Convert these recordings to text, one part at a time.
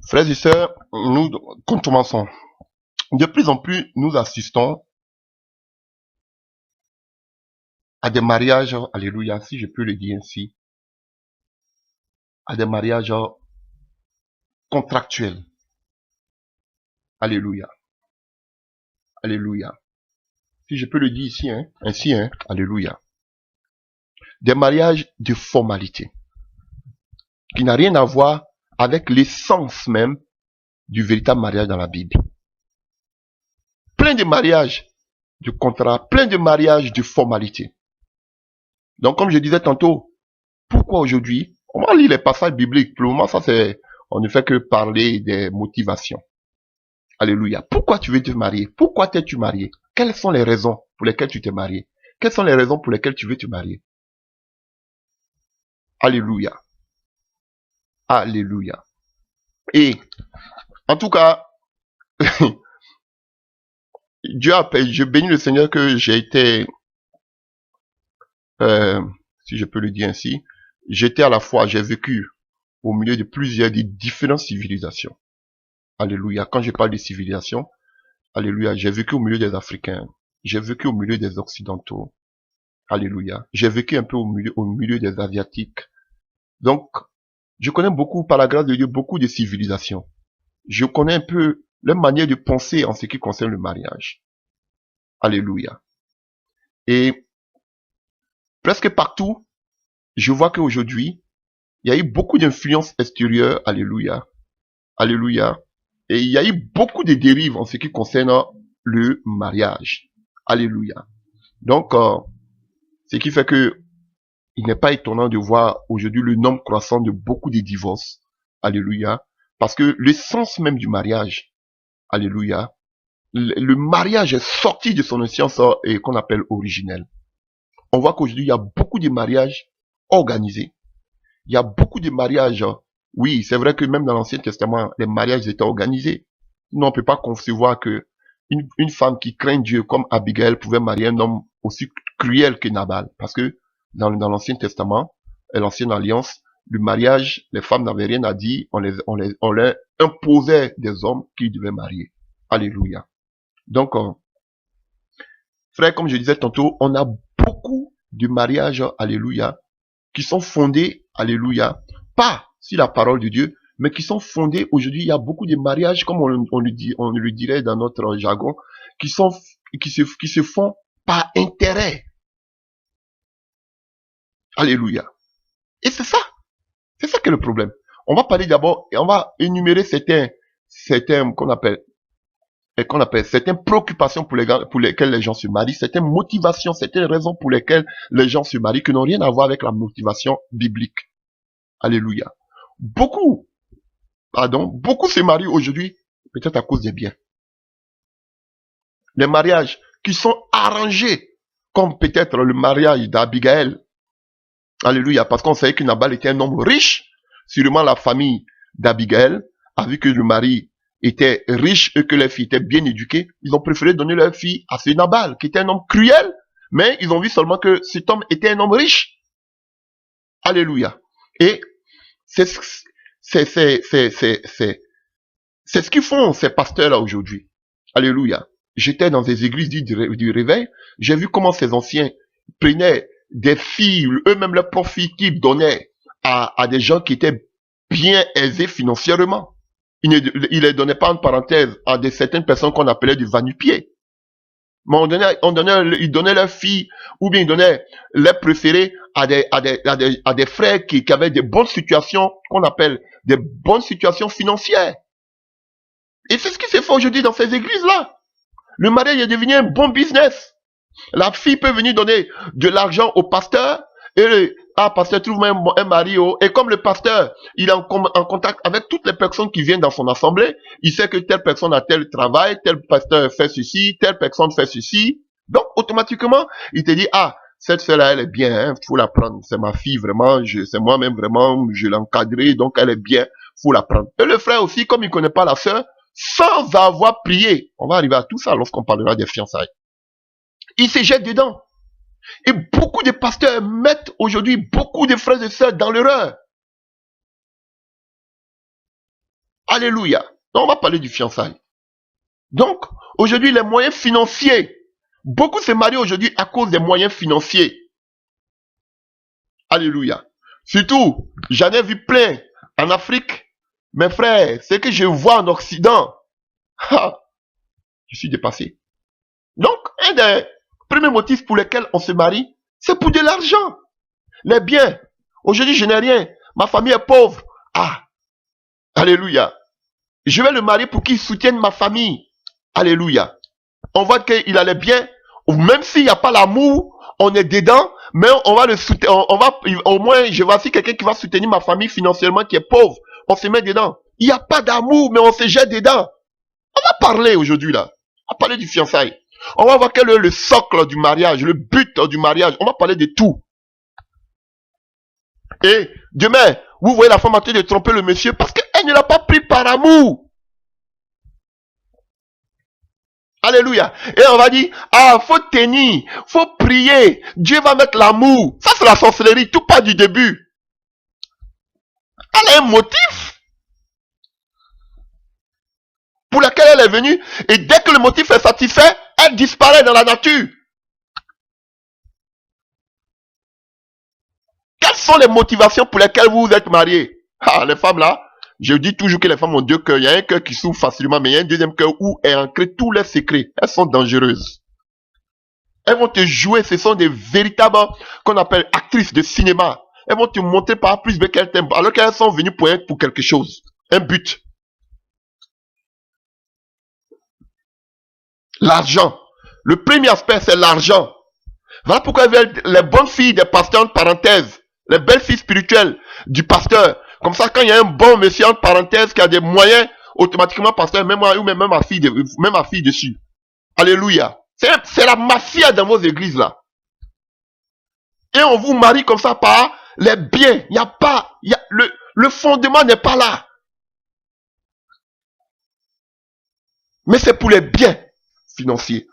Frères et sœurs, nous commençons. De plus en plus, nous assistons à des mariages, alléluia, si je peux le dire ainsi, à des mariages contractuels. Alléluia, alléluia. Si je peux le dire ici, ainsi, alléluia. Des mariages de formalité, qui n'a rien à voir avec l'essence même du véritable mariage dans la Bible. Plein de mariages de contrats, plein de mariages de formalité. Donc, comme je disais tantôt, pourquoi aujourd'hui, on va lire les passages bibliques. Pour le moment, ça c'est, on ne fait que parler des motivations. Alléluia. Pourquoi tu veux te marier? Pourquoi t'es-tu marié? Quelles sont les raisons pour lesquelles tu t'es marié? Quelles sont les raisons pour lesquelles tu veux te marier? Alléluia. Alléluia. Et, en tout cas, je bénis le Seigneur que j'ai été, si je peux le dire ainsi, j'étais à la fois, j'ai vécu au milieu de plusieurs, de différentes civilisations. Alléluia. Quand je parle de civilisation, alléluia, j'ai vécu au milieu des Africains. J'ai vécu au milieu des Occidentaux. Alléluia. J'ai vécu un peu au milieu des Asiatiques. Donc, je connais beaucoup, par la grâce de Dieu, beaucoup de civilisations. Je connais un peu leur manière de penser en ce qui concerne le mariage. Alléluia. Et presque partout, je vois qu'aujourd'hui, il y a eu beaucoup d'influences extérieures. Alléluia. Alléluia. Et il y a eu beaucoup de dérives en ce qui concerne le mariage. Alléluia. Donc, ce qui fait que il n'est pas étonnant de voir aujourd'hui le nombre croissant de beaucoup de divorces. Alléluia. Parce que l'essence même du mariage, alléluia, le mariage est sorti de son essence et qu'on appelle originel. On voit qu'aujourd'hui, il y a beaucoup de mariages organisés. Il y a beaucoup de mariages. Oui, c'est vrai que même dans l'Ancien Testament, les mariages étaient organisés. Nous, on ne peut pas concevoir que une femme qui craint Dieu comme Abigail pouvait marier un homme aussi cruel que Nabal. Parce que dans l'Ancien Testament et l'Ancienne Alliance, le mariage, les femmes n'avaient rien à dire. On leur imposait des hommes qu'ils devaient marier. Alléluia. Donc, frère, comme je disais tantôt, on a beaucoup de mariages, alléluia, qui sont fondés, alléluia, pas sur la parole de Dieu, mais qui sont fondés aujourd'hui. Il y a beaucoup de mariages, comme on le dirait dans notre jargon, qui se font par intérêt. Alléluia. Et c'est ça qui est le problème. On va parler d'abord, et on va énumérer certaines certaines préoccupations pour lesquelles les gens se marient, certaines motivations, certaines raisons pour lesquelles les gens se marient, qui n'ont rien à voir avec la motivation biblique. Alléluia. Beaucoup se marient aujourd'hui, peut-être à cause des biens. Les mariages qui sont arrangés, comme peut-être le mariage d'Abigail. Alléluia, parce qu'on savait que Nabal était un homme riche. Sûrement la famille d'Abigail a vu que le mari était riche et que les filles étaient bien éduquées. Ils ont préféré donner leur fille à ce Nabal, qui était un homme cruel, mais ils ont vu seulement que cet homme était un homme riche. Alléluia. Et c'est ce qu'ils font, ces pasteurs-là, aujourd'hui. Alléluia. J'étais dans des églises du réveil. J'ai vu comment ces anciens prenaient des filles, eux-mêmes leurs profits qu'ils donnaient à des gens qui étaient bien aisés financièrement. Ils ne les donnaient pas en parenthèse à certaines personnes qu'on appelait du va-nu-pied. Mais ils donnaient leurs filles, ou bien ils donnaient leurs préférés à des frères qui avaient des bonnes situations, qu'on appelle des bonnes situations financières. Et c'est ce qui se fait aujourd'hui dans ces églises-là. Le mariage est devenu un bon business. La fille peut venir donner de l'argent au pasteur, et pasteur, trouve-moi un mari. Et comme le pasteur, il est en contact avec toutes les personnes qui viennent dans son assemblée, il sait que telle personne a tel travail, tel pasteur fait ceci, telle personne fait ceci. Donc, automatiquement, il te dit, cette fille-là, elle est bien, faut la prendre. C'est ma fille, vraiment, c'est moi-même, vraiment, je l'ai encadrée, donc elle est bien, faut la prendre. Et le frère aussi, comme il connaît pas la sœur, sans avoir prié, on va arriver à tout ça lorsqu'on parlera des fiançailles. Il se jette dedans. Et beaucoup de pasteurs mettent aujourd'hui beaucoup de frères et sœurs dans l'erreur. Alléluia. Donc, on va parler du fiançailles. Donc, aujourd'hui, les moyens financiers. Beaucoup se marient aujourd'hui à cause des moyens financiers. Alléluia. Surtout, j'en ai vu plein en Afrique. Mes frères, ce que je vois en Occident, je suis dépassé. Donc, un des premiers motifs pour lesquels on se marie, c'est pour de l'argent. Les biens. Aujourd'hui, je n'ai rien. Ma famille est pauvre. Alléluia. Je vais le marier pour qu'il soutienne ma famille. Alléluia. On voit qu'il a les biens. Même s'il n'y a pas l'amour, on est dedans, mais on va le soutenir. Au moins, je vois si quelqu'un qui va soutenir ma famille financièrement qui est pauvre. On se met dedans. Il n'y a pas d'amour, mais on se jette dedans. On va parler aujourd'hui là. On va parler du fiançailles. On va voir quel est le socle du mariage, le but du mariage. On va parler de tout. Et demain, vous voyez la femme en train de tromper le monsieur parce qu'elle ne l'a pas pris par amour. Alléluia. Et on va dire, faut tenir, faut prier. Dieu va mettre l'amour. Ça, c'est la sorcellerie, tout part du début. Elle a un motif pour lequel elle est venue. Et dès que le motif est satisfait, elle disparaît dans la nature. Quelles sont les motivations pour lesquelles vous vous êtes mariés? Les femmes là, je dis toujours que les femmes ont deux cœurs. Il y a un cœur qui s'ouvre facilement, mais il y a un deuxième cœur où est ancré tous les secrets. Elles sont dangereuses. Elles vont te jouer, ce sont des véritables, qu'on appelle actrices de cinéma. Elles vont te montrer par A plus B qu'elles t'aiment, alors qu'elles sont venues pour quelque chose. Un but. L'argent. Le premier aspect, c'est l'argent. Voilà pourquoi les bonnes filles des pasteurs, entre parenthèses, les belles filles spirituelles du pasteur. Comme ça, quand il y a un bon monsieur, entre parenthèses, qui a des moyens, automatiquement, pasteur, même moi, ou même ma fille dessus. Alléluia. C'est la mafia dans vos églises, là. Et on vous marie comme ça par les biens. Il n'y a pas, le fondement n'est pas là. Mais c'est pour les biens financiers.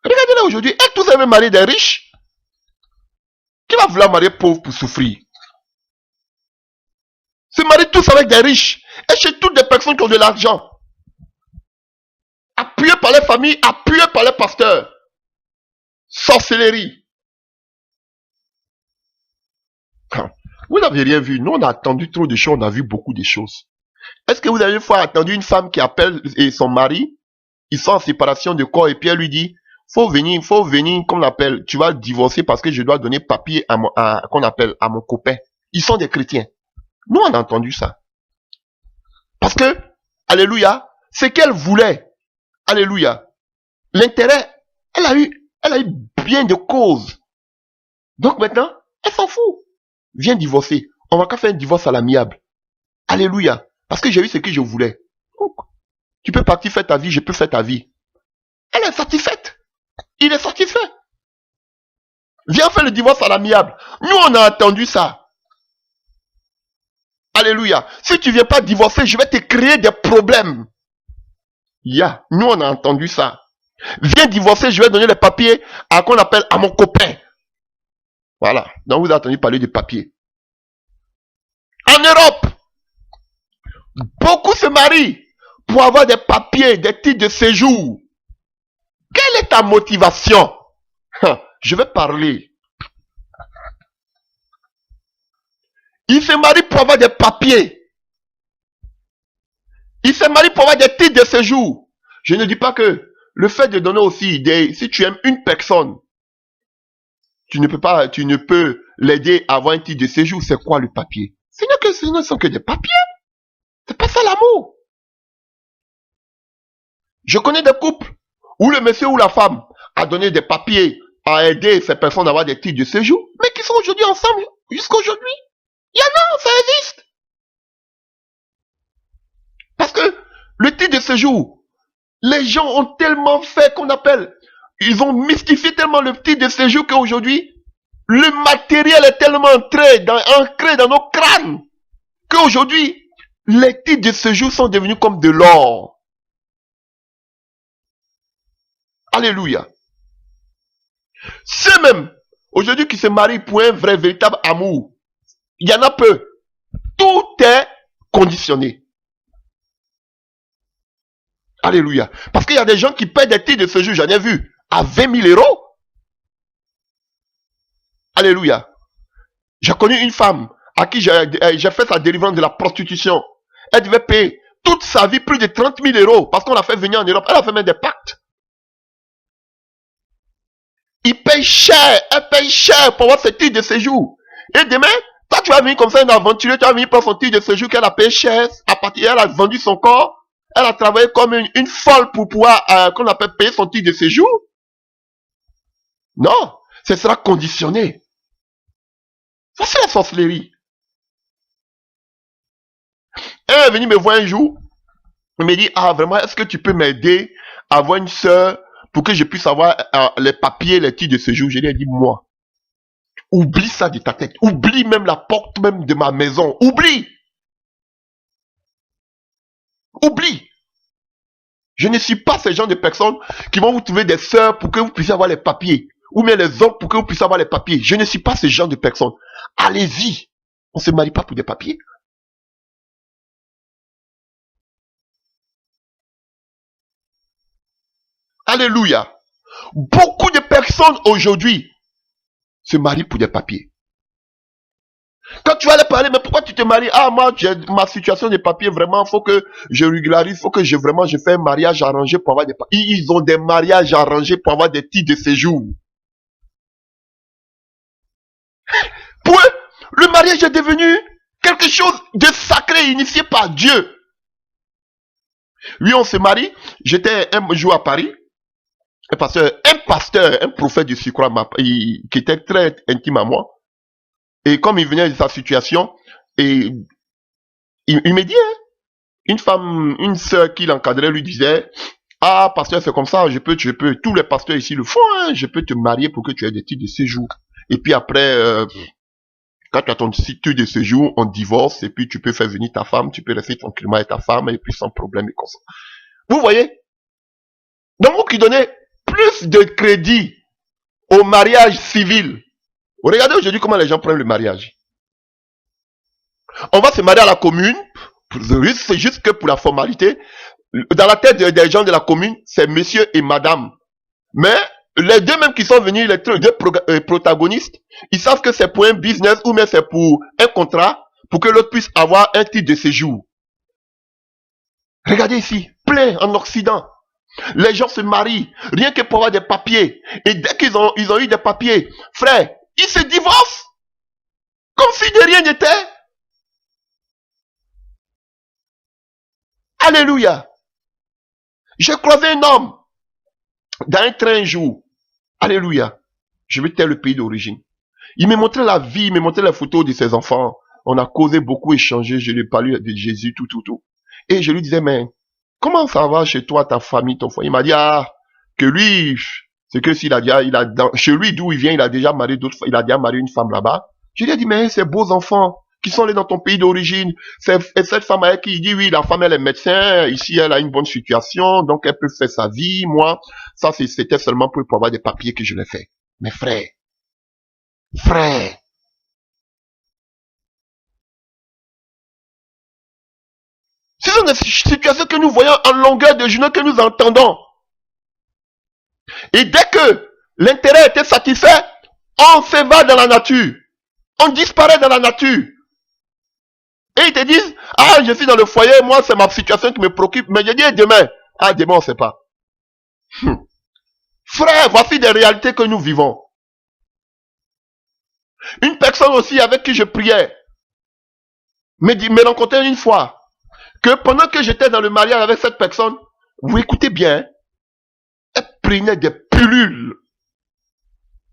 Regardez là aujourd'hui, est-ce que vous avez marié des riches? Qui va vouloir marier pauvre pour souffrir? Se marient tous avec des riches. Et chez toutes les personnes qui ont de l'argent. Appuyés par les familles, appuyés par les pasteurs. Sorcellerie. Vous n'avez rien vu. Nous, on a attendu trop de choses. On a vu beaucoup de choses. Est-ce que vous avez une fois attendu une femme qui appelle son mari? Ils sont en séparation de corps et puis elle lui dit, faut venir, comme on l'appelle. Tu vas divorcer parce que je dois donner papier à mon copain. Ils sont des chrétiens. Nous, on a entendu ça. Parce que, alléluia, ce qu'elle voulait, alléluia, l'intérêt, elle a eu bien de causes. Donc maintenant, elle s'en fout. Viens divorcer. On va qu'à faire un divorce à l'amiable. Alléluia. Parce que j'ai eu ce que je voulais. Donc, tu peux partir faire ta vie, je peux faire ta vie. Elle est satisfaite. Il est satisfait. Viens faire le divorce à l'amiable. Nous, on a entendu ça. Alléluia. Si tu ne viens pas divorcer, je vais te créer des problèmes. Nous, on a entendu ça. Viens divorcer, je vais donner les papiers à qu'on appelle à mon copain. Voilà. Donc, vous avez entendu parler de papiers. En Europe, beaucoup se marient pour avoir des papiers, des titres de séjour. Quelle est ta motivation? Je vais parler. Ils se marient pour avoir des papiers. Ils se marient pour avoir des titres de séjour. Je ne dis pas que le fait de donner aussi si tu aimes une personne, tu ne peux l'aider à avoir un titre de séjour. C'est quoi le papier? Ce ne sont que des papiers. C'est pas ça l'amour. Je connais des couples où le monsieur ou la femme a donné des papiers à aider ces personnes à avoir des titres de séjour, mais qui sont aujourd'hui ensemble jusqu'à aujourd'hui. Il y en a, ça existe. Parce que le titre de séjour, les gens ont tellement fait ils ont mystifié tellement le titre de séjour qu'aujourd'hui, le matériel est tellement ancré dans nos crânes qu'aujourd'hui, les titres de séjour sont devenus comme de l'or. Alléluia. Ceux-mêmes, aujourd'hui, qui se marient pour un vrai, véritable amour, il y en a peu. Tout est conditionné. Alléluia. Parce qu'il y a des gens qui paient des titres de séjour, j'en ai vu, à 20 000 euros. Alléluia. J'ai connu une femme à qui j'ai fait sa délivrance de la prostitution. Elle devait payer toute sa vie plus de 30 000 euros parce qu'on l'a fait venir en Europe. Elle a fait même des pactes. Il paye cher, elle paye cher pour avoir ce titre de séjour. Et demain, toi tu vas venir comme ça, une aventure, tu vas venir prendre son titre de séjour qu'elle a payé cher. À partir, elle a vendu son corps. Elle a travaillé comme une folle pour pouvoir, qu'on appelle payer son titre de séjour. Non, ce sera conditionné. Ça c'est la sorcellerie. Elle est venue me voir un jour. Elle me dit, ah vraiment, est-ce que tu peux m'aider à avoir une sœur pour que je puisse avoir les papiers, les titres de séjour? Je lui ai dit, moi, oublie ça de ta tête. Oublie même la porte même de ma maison. Oublie. Oublie. Je ne suis pas ce genre de personnes qui vont vous trouver des sœurs pour que vous puissiez avoir les papiers. Ou bien les hommes pour que vous puissiez avoir les papiers. Je ne suis pas ce genre de personnes. Allez-y. On ne se marie pas pour des papiers. Alléluia. Beaucoup de personnes aujourd'hui se marient pour des papiers. Quand tu vas leur parler, mais pourquoi tu te maries? Ah, moi, j'ai ma situation de papier, vraiment, il faut que je régularise, il faut que je fais un mariage arrangé pour avoir des papiers. Ils ont des mariages arrangés pour avoir des titres de séjour. Pour eux, le mariage est devenu quelque chose de sacré, initié par Dieu. Oui, on se marie. J'étais un jour à Paris. Un pasteur, un prophète du Sucre, qui était très intime à moi. Et comme il venait de sa situation, et il me dit, hein, une femme, une sœur qui l'encadrait lui disait, ah, pasteur, c'est comme ça, je peux, tous les pasteurs ici le font, hein, je peux te marier pour que tu aies des titres de séjour. Et puis après, quand tu as ton titre de séjour, on divorce, et puis tu peux faire venir ta femme, tu peux rester tranquillement avec ta femme, et puis sans problème et comme ça. Vous voyez? Donc, vous qui donnez plus de crédit au mariage civil. Regardez aujourd'hui comment les gens prennent le mariage. On va se marier à la commune, c'est juste que pour la formalité. Dans la tête des gens de la commune, c'est monsieur et madame. Mais les deux mêmes qui sont venus, les deux protagonistes, ils savent que c'est pour un business ou même c'est pour un contrat, pour que l'autre puisse avoir un titre de séjour. Regardez ici, plein en Occident. Les gens se marient, rien que pour avoir des papiers. Et dès qu'ils ont eu des papiers, frère, ils se divorcent. Comme si de rien n'était. Alléluia. J'ai croisé un homme dans un train un jour. Alléluia. Je vais taire le pays d'origine. Il me montrait la vie, il me montrait les photos de ses enfants. On a causé beaucoup, échangé, je lui ai parlé de Jésus, tout. Et je lui disais, mais comment ça va chez toi, ta famille, ton foyer? Il m'a dit, ah, que lui, c'est que s'il a déjà, chez lui d'où il vient, il a déjà marié une femme là-bas. Je lui ai dit, mais ces beaux enfants qui sont allés dans ton pays d'origine, cette femme avec qui il dit, oui, la femme elle est médecin, ici elle a une bonne situation, donc elle peut faire sa vie, moi, ça c'était seulement pour avoir des papiers que je l'ai fait. Mais frère, ce sont des situations que nous voyons en longueur de journée, que nous entendons. Et dès que l'intérêt était satisfait, on se va dans la nature. On disparaît dans la nature. Et ils te disent, ah, je suis dans le foyer, moi, c'est ma situation qui me préoccupe. Mais je dis, demain, on ne sait pas. Frère, voici des réalités que nous vivons. Une personne aussi avec qui je priais me rencontrait une fois que pendant que j'étais dans le mariage avec cette personne, vous écoutez bien, elle prenait des pilules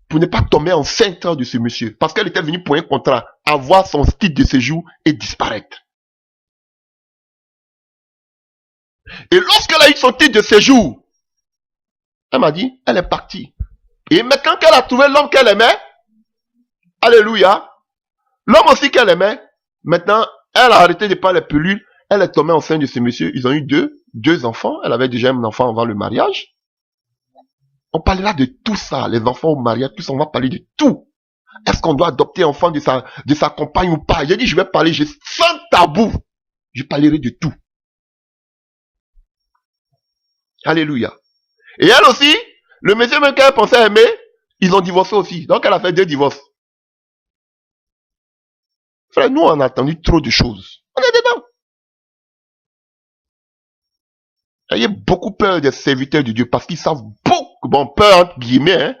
pour ne pas tomber enceinte de ce monsieur. Parce qu'elle était venue pour un contrat, avoir son titre de séjour et disparaître. Et lorsqu'elle a eu son titre de séjour, elle m'a dit, elle est partie. Et maintenant qu'elle a trouvé l'homme qu'elle aimait, alléluia, l'homme aussi qu'elle aimait, maintenant, elle a arrêté de prendre les pilules, elle est tombée enceinte de ce monsieur. Ils ont eu deux enfants. Elle avait déjà un enfant avant le mariage. On parlera de tout ça, les enfants au mariage, tout ça, on va parler de tout. Est-ce qu'on doit adopter un enfant de sa compagne ou pas? J'ai dit, je vais parler, sans tabou. Je parlerai de tout. Alléluia. Et elle aussi, le monsieur même qu'elle pensait aimer, ils ont divorcé aussi. Donc elle a fait 2 divorces. Frère, nous on a entendu trop de choses. On est dedans. Ayez beaucoup peur des serviteurs de Dieu parce qu'ils savent beaucoup, bon, peur entre guillemets, hein,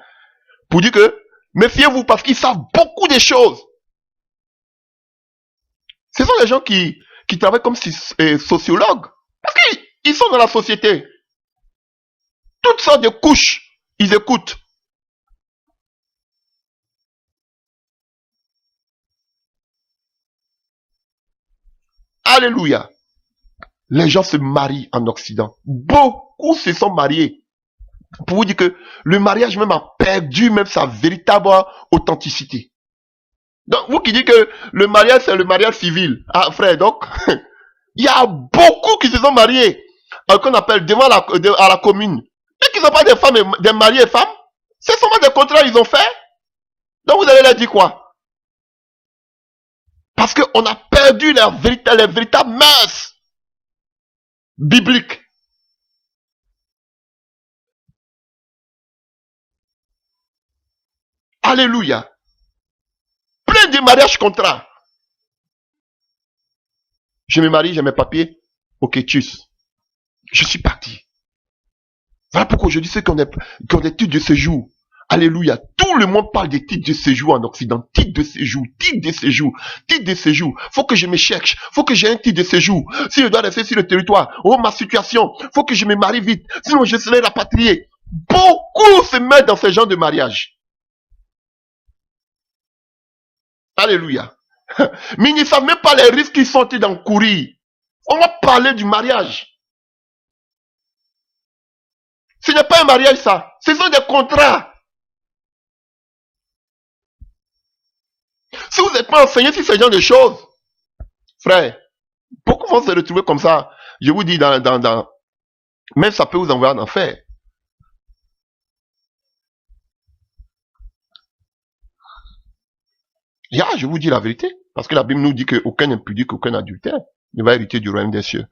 pour dire que méfiez-vous parce qu'ils savent beaucoup de choses. Ce sont les gens qui travaillent comme sociologues. Parce qu'ils sont dans la société. Toutes sortes de couches, ils écoutent. Alléluia. Les gens se marient en Occident. Beaucoup se sont mariés. Pour vous dire que le mariage même a perdu même sa véritable authenticité. Donc, vous qui dites que le mariage, c'est le mariage civil. Ah, frère, donc, il y a beaucoup qui se sont mariés, qu'on appelle devant à la commune. Et qui ne sont pas des femmes, des mariés et femmes. C'est seulement des contrats qu'ils ont fait. Donc, vous allez leur dire quoi? Parce qu'on a perdu les véritables mœurs bibliques. Alléluia. Plein de mariages contrats. Je me marie, j'ai mes papiers. Ok, tchuss. Je suis parti. Voilà pourquoi je dis ceux qui ont des titres de séjour. Alléluia. Tout le monde parle des titres de séjour en Occident. Titres de séjour, titres de séjour, titres de séjour. Faut que je me cherche. Faut que j'ai un titre de séjour. Si je dois rester sur le territoire, oh ma situation, faut que je me marie vite. Sinon je serai rapatrié. Beaucoup se mettent dans ce genre de mariage. Alléluia. Mais ils ne savent même pas les risques qu'ils sont d'encourir. On va parler du mariage. Ce n'est pas un mariage ça. Ce sont des contrats. Si vous n'êtes pas enseigné sur ce genre de choses, frère, beaucoup vont se retrouver comme ça. Je vous dis, même ça peut vous envoyer en enfer. Je vous dis la vérité. Parce que la Bible nous dit qu'aucun impudique, aucun adultère ne va hériter du royaume des cieux.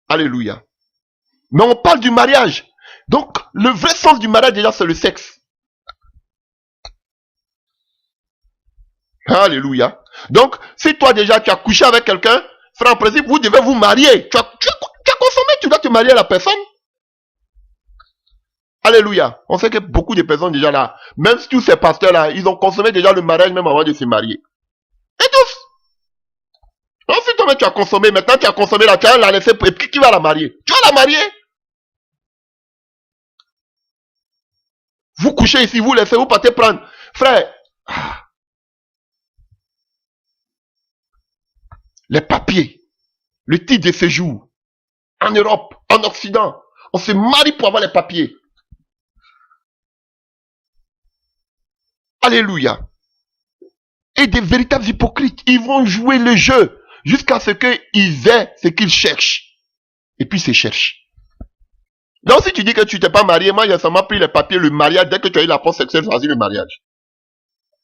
Alléluia. Mais on parle du mariage. Donc, le vrai sens du mariage, déjà, c'est le sexe. Alléluia. Donc, si toi déjà tu as couché avec quelqu'un, frère, en principe, vous devez vous marier. Tu as consommé, tu dois te marier à la personne. Alléluia. On sait que beaucoup de personnes déjà là, même tous ces pasteurs là, ils ont consommé déjà le mariage même avant de se marier. Et tous. Ensuite, toi tu as consommé, maintenant tu as consommé la, tu vas la laisser, et puis qui va la marier? Tu vas la marier? Vous couchez ici, vous laissez, vous partez prendre. Frère, les papiers, le titre de séjour, en Europe, en Occident, on se marie pour avoir les papiers. Alléluia. Et des véritables hypocrites, ils vont jouer le jeu jusqu'à ce qu'ils aient ce qu'ils cherchent. Et puis ils se cherchent. Donc si tu dis que tu t'es pas marié, moi j'ai seulement pris les papiers, le mariage, dès que tu as eu la force sexuelle, choisis le mariage.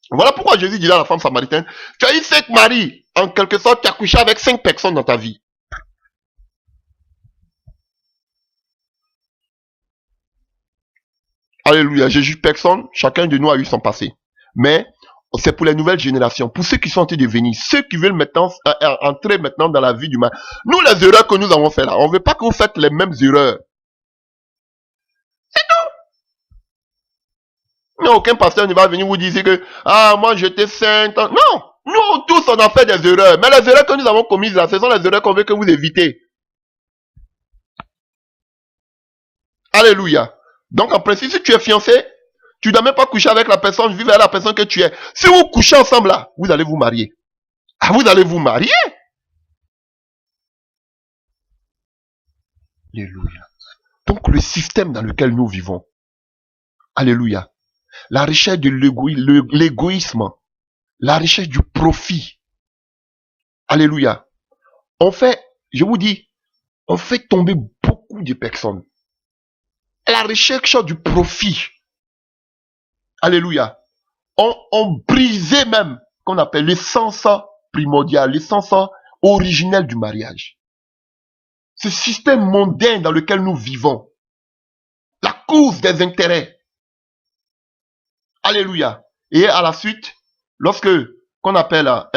Voilà pourquoi Jésus dit à la femme samaritaine, tu as eu 5 maris, en quelque sorte tu as couché avec 5 personnes dans ta vie. Alléluia, je juge personne, chacun de nous a eu son passé. Mais c'est pour les nouvelles générations, pour ceux qui sont en train de venir, ceux qui veulent maintenant entrer maintenant dans la vie du mal. Nous, les erreurs que nous avons fait là, on ne veut pas que vous faites les mêmes erreurs. C'est tout. Mais aucun pasteur ne va venir vous dire que, ah, moi j'étais saint. Non, nous tous on a fait des erreurs. Mais les erreurs que nous avons commises là, ce sont les erreurs qu'on veut que vous évitez. Alléluia. Donc en principe, si tu es fiancé, tu ne dois même pas coucher avec la personne, vivre avec la personne que tu es. Si vous couchez ensemble là, vous allez vous marier. Ah, vous allez vous marier? Alléluia. Donc le système dans lequel nous vivons, alléluia, la recherche de l'égoïsme, la recherche du profit, alléluia, on fait, je vous dis, on fait tomber beaucoup de personnes. La recherche du profit, alléluia, on brisait même, qu'on appelle l'essence primordiale, l'essence originelle du mariage. Ce système mondain dans lequel nous vivons. La course des intérêts. Alléluia. Et à la suite, lorsque le contrat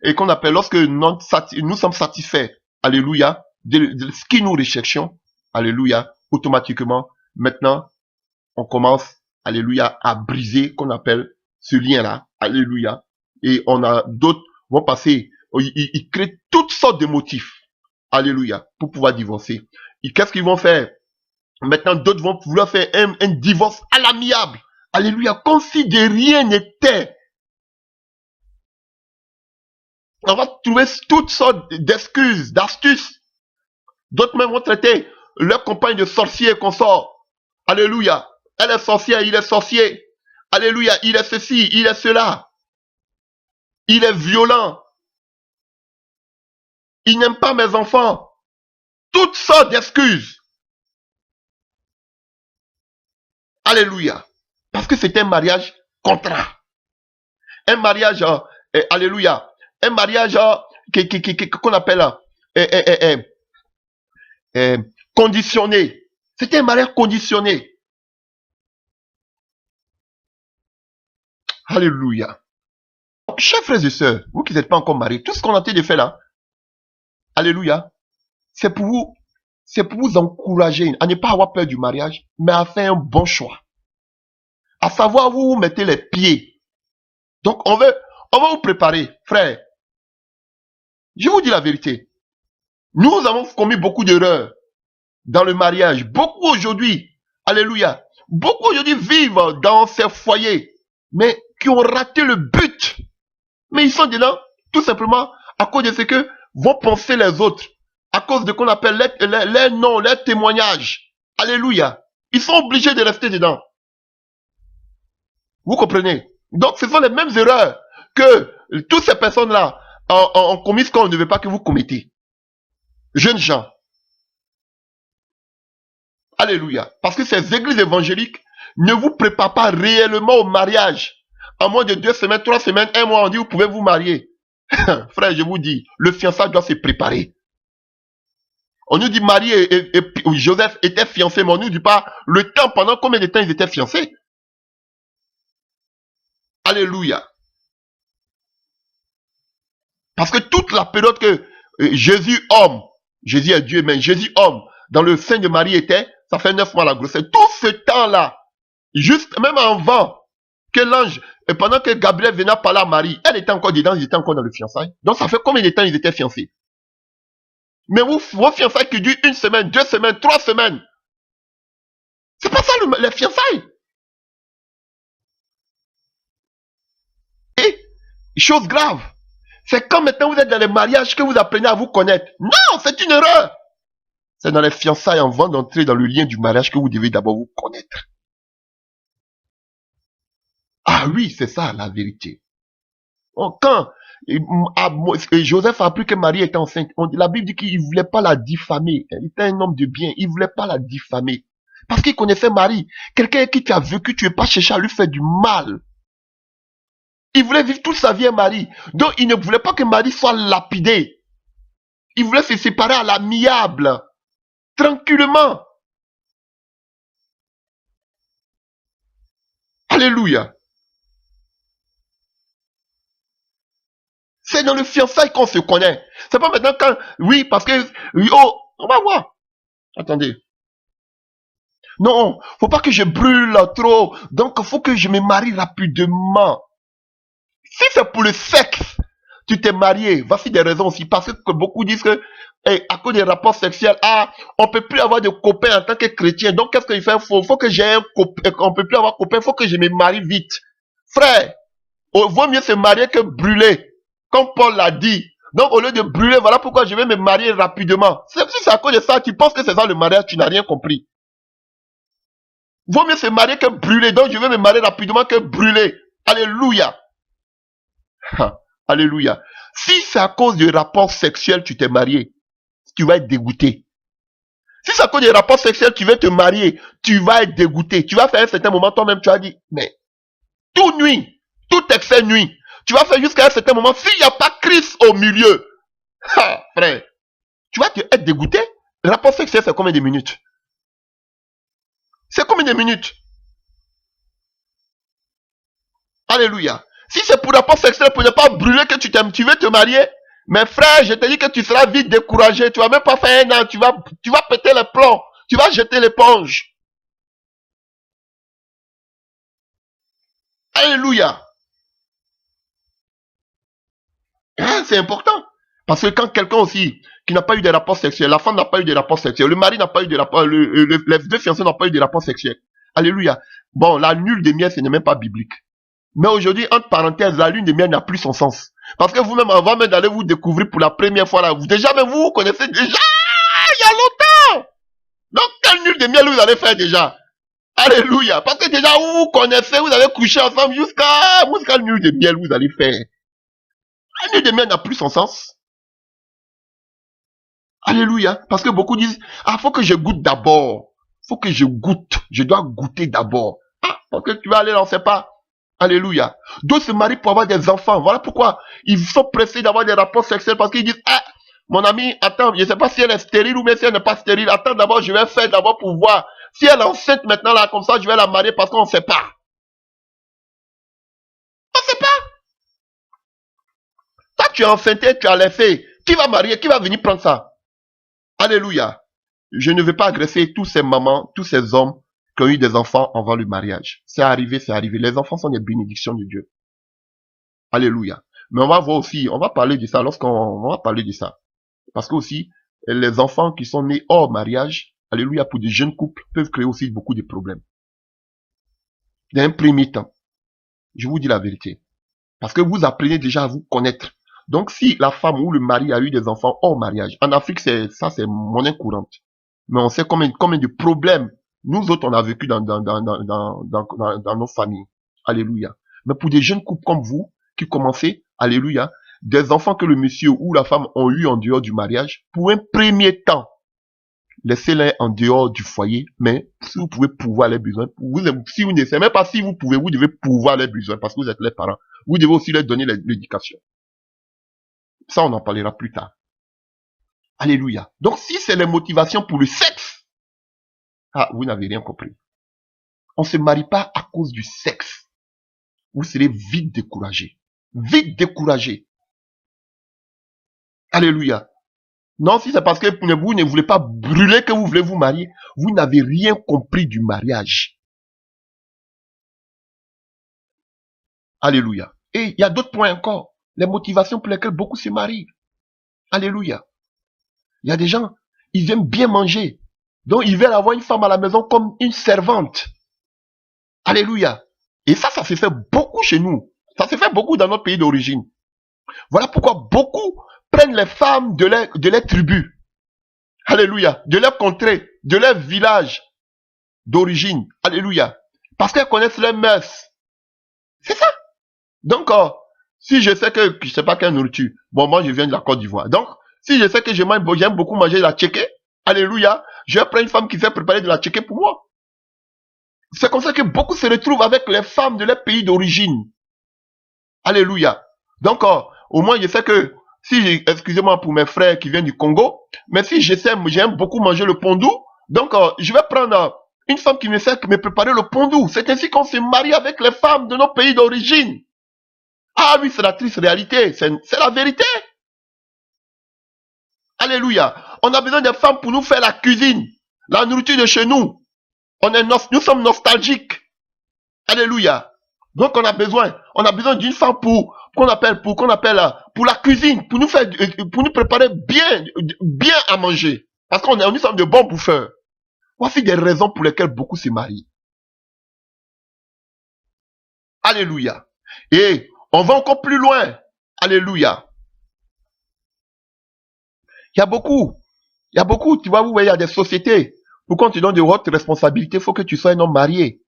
et lorsque nous sommes satisfaits, alléluia, de ce que nous recherchons, alléluia, automatiquement, maintenant, on commence, alléluia, à briser, qu'on appelle ce lien-là, alléluia. Et on a d'autres vont passer, ils créent toutes sortes de motifs, alléluia, pour pouvoir divorcer. Et qu'est-ce qu'ils vont faire? Maintenant, d'autres vont vouloir faire un divorce à l'amiable, alléluia, comme si de rien n'était. On va trouver toutes sortes d'excuses, d'astuces. D'autres même vont traiter leur compagne de sorcier et consort. Alléluia. Elle est sorcière, il est sorcier. Alléluia. Il est ceci, il est cela. Il est violent. Il n'aime pas mes enfants. Toutes sortes d'excuses. Alléluia. Parce que c'est un mariage contrat. Un mariage, alléluia. Un mariage qu'on appelle conditionné. C'était un mariage conditionné. Alléluia. Donc, chers frères et sœurs, vous qui n'êtes pas encore mariés, tout ce qu'on a été de faire là, alléluia, c'est pour vous encourager à ne pas avoir peur du mariage, mais à faire un bon choix. À savoir où vous mettez les pieds. Donc, on va vous préparer, frère. Je vous dis la vérité. Nous avons commis beaucoup d'erreurs dans le mariage. Beaucoup aujourd'hui, alléluia, beaucoup aujourd'hui vivent dans ces foyers, mais qui ont raté le but. Mais ils sont dedans, tout simplement, à cause de ce que vont penser les autres. À cause de qu'on appelle les noms, les témoignages. Alléluia. Ils sont obligés de rester dedans. Vous comprenez? Donc, ce sont les mêmes erreurs que toutes ces personnes-là ont commises qu'on ne veut pas que vous commettez. Jeunes gens. Alléluia. Parce que ces églises évangéliques ne vous préparent pas réellement au mariage. En moins de 2 semaines, 3 semaines, 1 mois, on dit vous pouvez vous marier. Frère, je vous dis, le fiançailles doit se préparer. On nous dit Marie et Joseph étaient fiancés, mais on nous dit pas le temps, pendant combien de temps ils étaient fiancés. Alléluia. Parce que toute la période que Jésus homme, Jésus est Dieu, mais Jésus homme, dans le sein de Marie était, ça fait 9 mois la grossesse. Tout ce temps-là, juste même avant que l'ange, et pendant que Gabriel venait parler à Marie, elle était encore dedans, ils étaient encore dans le fiançailles. Donc ça fait combien de temps ils étaient fiancés? Mais vos fiançailles qui durent 1 semaine, 2 semaines, 3 semaines. C'est pas ça les fiançailles. Et, chose grave, c'est quand maintenant vous êtes dans les mariages que vous apprenez à vous connaître. Non, c'est une erreur. C'est dans les fiançailles avant d'entrer dans le lien du mariage que vous devez d'abord vous connaître. Ah oui, c'est ça la vérité. Quand Joseph a appris que Marie était enceinte, la Bible dit qu'il ne voulait pas la diffamer. Il était un homme de bien, il ne voulait pas la diffamer. Parce qu'il connaissait Marie. Quelqu'un qui t'a vécu, tu ne veux pas chercher à lui faire du mal. Il voulait vivre toute sa vie à Marie. Donc il ne voulait pas que Marie soit lapidée. Il voulait se séparer à l'amiable. Tranquillement. Alléluia. C'est dans le fiançailles qu'on se connaît. C'est pas maintenant quand... Oui, parce que... Oh, on va voir. Attendez. Non, faut pas que je brûle trop. Donc, il faut que je me marie rapidement. Si c'est pour le sexe, tu t'es marié. Voici des raisons aussi. Parce que beaucoup disent que, à cause des rapports sexuels, on peut plus avoir de copains en tant que chrétien. Donc, qu'est-ce qu'il fait? Faut que j'ai un copain. On peut plus avoir de copain. Faut que je me marie vite. Frère, vaut mieux se marier que brûler. Comme Paul l'a dit. Donc, au lieu de brûler, voilà pourquoi je vais me marier rapidement. Si c'est à cause de ça, tu penses que c'est ça le mariage, tu n'as rien compris. Vaut mieux se marier que brûler. Donc, je vais me marier rapidement que brûler. Alléluia. Alléluia. Si c'est à cause du rapport sexuel tu t'es marié, tu vas être dégoûté. Si c'est à cause du rapport sexuel tu veux te marier, tu vas être dégoûté. Tu vas faire un certain moment toi-même, tu as dit, mais toute nuit, Tout excès nuit. Tu vas faire jusqu'à un certain moment. S'il n'y a pas Christ au milieu, frère, tu vas être dégoûté. Le rapport sexuel, c'est combien de minutes? C'est combien de minutes? Alléluia. Si c'est pour rapport sexuel, pour ne pas brûler que tu t'aimes, tu veux te marier, mais frère, je te dis que tu seras vite découragé. Tu vas même pas faire un an. Tu vas péter les plombs. Tu vas jeter l'éponge. Alléluia. Hein, c'est important. Parce que quand quelqu'un aussi qui n'a pas eu de rapport sexuel, la femme n'a pas eu de rapport sexuel, le mari n'a pas eu de rapport, les deux fiancés n'ont pas eu de rapport sexuel. Alléluia. Bon, la lune de miel, ce n'est même pas biblique. Mais aujourd'hui, entre parenthèses, la lune de miel n'a plus son sens. Parce que vous-même, avant même d'aller vous découvrir pour la première fois là, déjà, même vous connaissez déjà, il y a longtemps. Donc, quelle lune de miel vous allez faire déjà? Alléluia. Parce que déjà, vous vous connaissez, vous allez coucher ensemble jusqu'à lune de miel vous allez faire. La lune de miel n'a plus son sens. Alléluia. Parce que beaucoup disent, ah, faut que je goûte d'abord. Faut que je goûte. Je dois goûter d'abord. Ah, parce que tu vas aller, on ne sait pas. Alléluia. D'autres se marient pour avoir des enfants. Voilà pourquoi ils sont pressés d'avoir des rapports sexuels parce qu'ils disent, ah, mon ami, attends, je ne sais pas si elle est stérile ou bien si elle n'est pas stérile. Attends d'abord, je vais faire d'abord pour voir. Si elle est enceinte maintenant là, comme ça, je vais la marier parce qu'on ne sait pas. On ne sait pas. Toi, tu es enceinte, tu as laissé. Qui va marier? Qui va venir prendre ça? Alléluia. Je ne vais pas agresser tous ces mamans, tous ces hommes qui ont eu des enfants avant le mariage. C'est arrivé, c'est arrivé. Les enfants sont des bénédictions de Dieu. Alléluia. Mais on va voir aussi, on va parler de ça on va parler de ça. Parce que aussi, les enfants qui sont nés hors mariage, alléluia, pour des jeunes couples, peuvent créer aussi beaucoup de problèmes. D'un premier temps, je vous dis la vérité. Parce que vous apprenez déjà à vous connaître. Donc si la femme ou le mari a eu des enfants hors mariage, en Afrique, c'est monnaie courante. Mais on sait combien de problèmes nous autres on a vécu dans nos familles. Alléluia. Mais pour des jeunes couples comme vous, qui commencez, alléluia, des enfants que le monsieur ou la femme ont eu en dehors du mariage, pour un premier temps, laissez-les en dehors du foyer, mais si vous pouvez pourvoir les besoins, si vous ne savez même pas si vous pouvez, vous devez pourvoir les besoins parce que vous êtes les parents. Vous devez aussi leur donner l'éducation. Ça, on en parlera plus tard. Alléluia. Donc, si c'est les motivations pour le sexe, ah, vous n'avez rien compris. On ne se marie pas à cause du sexe. Vous serez vite découragé. Vite découragé. Alléluia. Non, si c'est parce que vous ne voulez pas brûler que vous voulez vous marier, vous n'avez rien compris du mariage. Alléluia. Et il y a d'autres points encore. Les motivations pour lesquelles beaucoup se marient. Alléluia. Il y a des gens, ils aiment bien manger. Donc, ils veulent avoir une femme à la maison comme une servante. Alléluia. Et ça se fait beaucoup chez nous. Ça se fait beaucoup dans notre pays d'origine. Voilà pourquoi beaucoup prennent les femmes de leur tribu. Alléluia. De leur contrée, de leur village d'origine. Alléluia. Parce qu'elles connaissent leurs mœurs. C'est ça. Donc, si je sais que je sais pas quelle nourriture, bon, moi je viens de la Côte d'Ivoire. Donc, si je sais que j'aime beaucoup manger la tchéké, alléluia, je vais prendre une femme qui sait préparer de la tchéké pour moi. C'est comme ça que beaucoup se retrouvent avec les femmes de leur pays d'origine. Alléluia. Donc, au moins je sais que, si excusez-moi pour mes frères qui viennent du Congo, mais si j'aime beaucoup manger le pondou, donc je vais prendre une femme qui me sait me préparer le pondou. C'est ainsi qu'on se marie avec les femmes de nos pays d'origine. Ah oui, c'est la triste réalité, c'est la vérité. Alléluia. On a besoin de femmes pour nous faire la cuisine, la nourriture de chez nous. Nous sommes nostalgiques. Alléluia. Donc on a besoin d'une femme pour la cuisine, pour nous préparer bien à manger. Parce nous sommes de bons bouffeurs. Voici des raisons pour lesquelles beaucoup se marient. Alléluia. Et on va encore plus loin. Alléluia. Il y a beaucoup, tu vois, vous voyez, il y a des sociétés. Pour qu'on te donne de hautes responsabilités, il faut que tu sois un homme marié.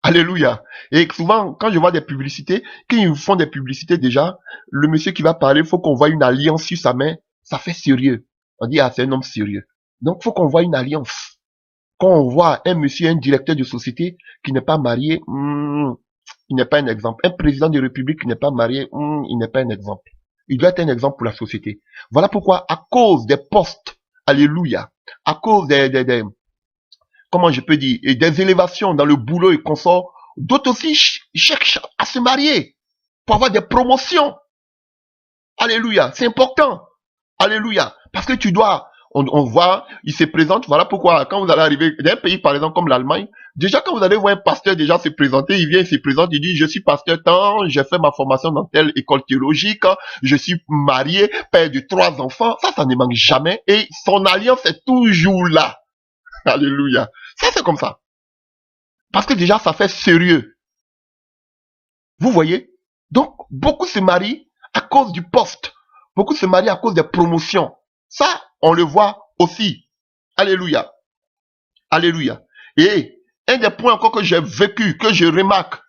Alléluia. Et souvent, quand je vois des publicités, quand ils font des publicités déjà, le monsieur qui va parler, il faut qu'on voit une alliance sur sa main. Ça fait sérieux. On dit, ah, c'est un homme sérieux. Donc, il faut qu'on voit une alliance. Quand on voit un monsieur, un directeur de société qui n'est pas marié, il il n'est pas un exemple. Un président de République qui n'est pas marié, il n'est pas un exemple. Il doit être un exemple pour la société. Voilà pourquoi, à cause des postes, alléluia, à cause des comment je peux dire, et des élévations dans le boulot et consorts, d'autres aussi cherchent à se marier pour avoir des promotions. Alléluia, c'est important. Alléluia, parce que tu dois, on voit, il se présente, voilà pourquoi quand vous allez arriver dans un pays par exemple comme l'Allemagne, déjà quand vous allez voir un pasteur déjà se présenter, il vient, il se présente, il dit je suis pasteur tant, j'ai fait ma formation dans telle école théologique, je suis marié, père de 3 enfants, ça ne manque jamais et son alliance est toujours là. Alléluia, ça c'est comme ça. Parce que déjà ça fait sérieux. Vous voyez? Donc beaucoup se marient à cause du poste, beaucoup se marient à cause des promotions. Ça, on le voit aussi. Alléluia. Alléluia. Et un des points encore que j'ai vécu, que je remarque,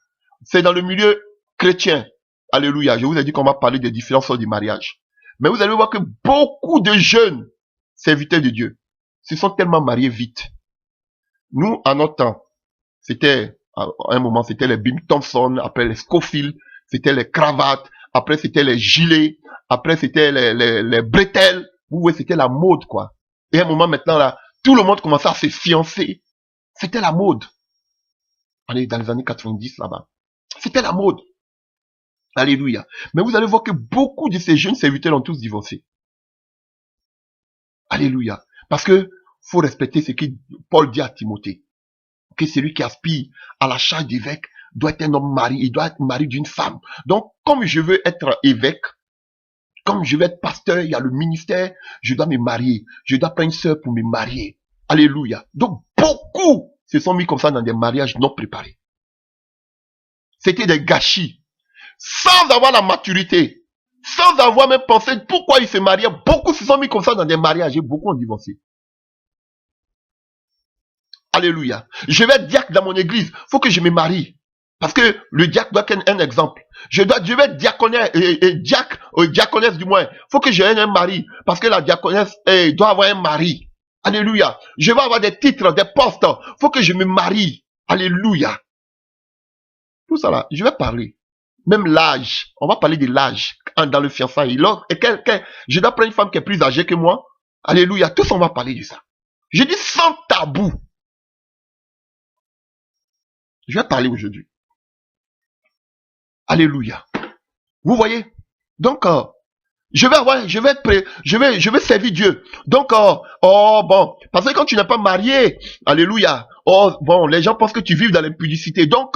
c'est dans le milieu chrétien. Alléluia. Je vous ai dit qu'on va parler des différentes sortes du mariage. Mais vous allez voir que beaucoup de jeunes serviteurs de Dieu se sont tellement mariés vite. Nous, à notre temps, c'était, à un moment, c'était les Bim Thompson, après les Scofield, c'était les cravates, après c'était les gilets, après c'était les bretelles. Vous voyez, c'était la mode, quoi. Et à un moment maintenant, là, tout le monde commençait à se fiancer. C'était la mode. Allez, dans les années 90, là-bas. C'était la mode. Alléluia. Mais vous allez voir que beaucoup de ces jeunes serviteurs ont tous divorcé. Alléluia. Parce que faut respecter ce que Paul dit à Timothée. Que celui qui aspire à la charge d'évêque doit être un homme marié. Il doit être marié d'une femme. Donc, comme je veux être évêque, comme je veux être pasteur, il y a le ministère, je dois me marier. Je dois prendre une sœur pour me marier. Alléluia. Donc, beaucoup se sont mis comme ça dans des mariages non préparés. C'était des gâchis. Sans avoir la maturité. Sans avoir même pensé pourquoi ils se mariaient. Beaucoup se sont mis comme ça dans des mariages et beaucoup ont divorcé. Alléluia. Je vais être diacre dans mon église. Faut que je me marie. Parce que le diacre doit être un exemple. Je vais être diaconesse, diaconesse du moins. Faut que j'ai un mari. Parce que la diaconesse doit avoir un mari. Alléluia. Je vais avoir des titres, des postes. Faut que je me marie. Alléluia. Tout ça là, je vais parler. Même l'âge. On va parler de l'âge dans le fiançailles. Je dois prendre une femme qui est plus âgée que moi. Alléluia. Tout ça, on va parler de ça. Je dis sans tabou. Je vais parler aujourd'hui. Alléluia. Vous voyez? Donc, je vais servir Dieu. Donc, bon, parce que quand tu n'es pas marié, alléluia, bon, les gens pensent que tu vis dans l'impudicité. Donc,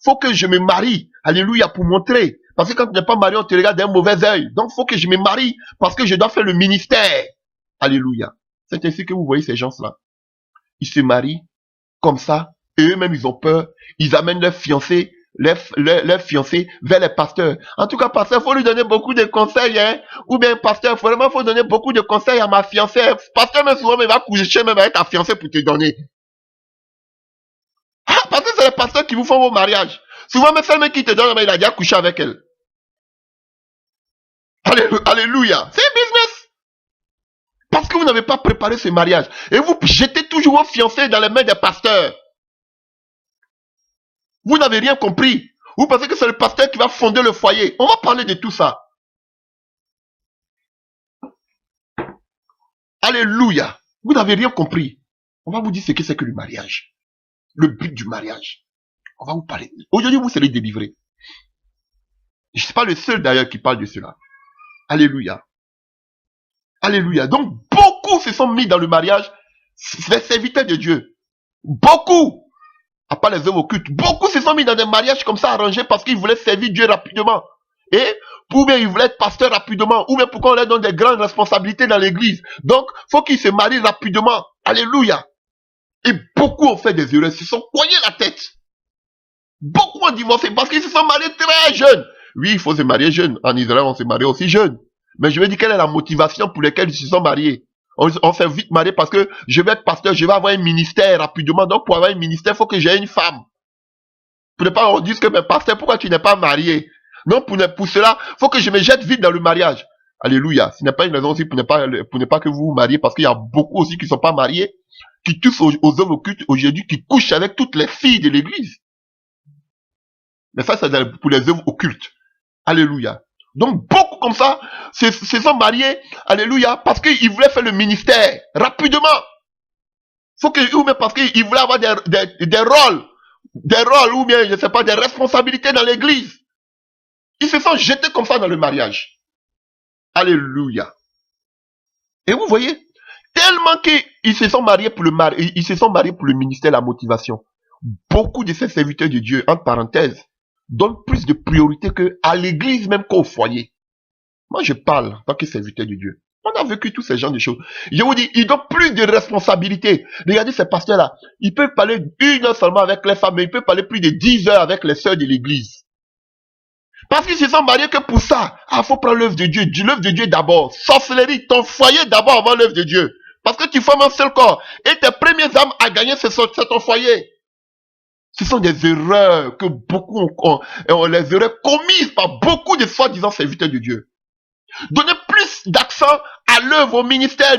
faut que je me marie, alléluia, pour montrer. Parce que quand tu n'es pas marié, on te regarde d'un mauvais œil. Donc, faut que je me marie parce que je dois faire le ministère. Alléluia. C'est ainsi que vous voyez ces gens-là. Ils se marient comme ça, et eux-mêmes, ils ont peur. Ils amènent leurs fiancés, leurs fiancés vers les pasteurs. En tout cas, pasteur, faut lui donner beaucoup de conseils, hein. Ou bien, pasteur, vraiment, faut donner beaucoup de conseils à ma fiancée. Pasteur, même souvent, il va coucher même avec ta fiancée pour te donner. Ah, parce que c'est les pasteurs qui vous font vos mariages. Souvent, même celle qui te donne, il a déjà couché avec elle. Alléluia. C'est un business. Parce que vous n'avez pas préparé ce mariage. Et vous jetez toujours vos fiancés dans les mains des pasteurs. Vous n'avez rien compris. Vous pensez que c'est le pasteur qui va fonder le foyer. On va parler de tout ça. Alléluia. Vous n'avez rien compris. On va vous dire ce que c'est que le mariage. Le but du mariage. On va vous parler. Aujourd'hui, vous serez délivrés. Je ne suis pas le seul d'ailleurs qui parle de cela. Alléluia. Alléluia. Donc, beaucoup se sont mis dans le mariage. Les serviteurs de Dieu. Beaucoup. À part les œuvres occultes. Beaucoup se sont mis dans des mariages comme ça arrangés parce qu'ils voulaient servir Dieu rapidement. Et ou bien ils voulaient être pasteurs rapidement. Ou bien pourquoi on leur donne des grandes responsabilités dans l'église. Donc, faut qu'ils se marient rapidement. Alléluia. Et beaucoup ont fait des erreurs. Ils se sont cognés la tête. Beaucoup ont divorcé parce qu'ils se sont mariés très jeunes. Oui, il faut se marier jeune. En Israël, on se marie aussi jeune. Mais je veux dire, quelle est la motivation pour laquelle ils se sont mariés? On s'est vite marié parce que je vais être pasteur, je vais avoir un ministère rapidement. Donc, pour avoir un ministère, il faut que j'ai une femme. Pour ne pas on dise que, mais pasteur, pourquoi tu n'es pas marié? Non, pour cela, il faut que je me jette vite dans le mariage. Alléluia. Ce n'est pas une raison aussi pour ne pas que vous vous mariez, parce qu'il y a beaucoup aussi qui ne sont pas mariés, qui touchent aux œuvres occultes aujourd'hui, qui couchent avec toutes les filles de l'église. Mais ça, c'est pour les œuvres occultes. Alléluia. Donc, beaucoup comme ça se sont mariés, alléluia, parce qu'ils voulaient faire le ministère rapidement. Ou bien parce qu'ils voulaient avoir des rôles, ou bien, je ne sais pas, des responsabilités dans l'église. Ils se sont jetés comme ça dans le mariage. Alléluia. Et vous voyez, tellement qu'ils se sont mariés pour ils se sont mariés pour le ministère, la motivation. Beaucoup de ces serviteurs de Dieu, entre parenthèses, donnent plus de priorité qu'à l'église même qu'au foyer. Moi, je parle en tant que serviteur de Dieu. On a vécu tous ces genres de choses. Je vous dis, ils ont plus de responsabilités. Regardez ces pasteurs-là. Ils peuvent parler 1 heure seulement avec les femmes, mais ils peuvent parler plus de 10 heures avec les sœurs de l'église. Parce qu'ils se sont mariés que pour ça. Ah, faut prendre l'œuvre de Dieu. L'œuvre de Dieu d'abord. Sorcellerie, ton foyer d'abord avant l'œuvre de Dieu. Parce que tu formes un seul corps. Et tes premières âmes à gagner, c'est ton foyer. Ce sont des erreurs que beaucoup ont les erreurs commises par beaucoup de soi-disant serviteurs de Dieu. Donnez plus d'accent à l'œuvre, au ministère,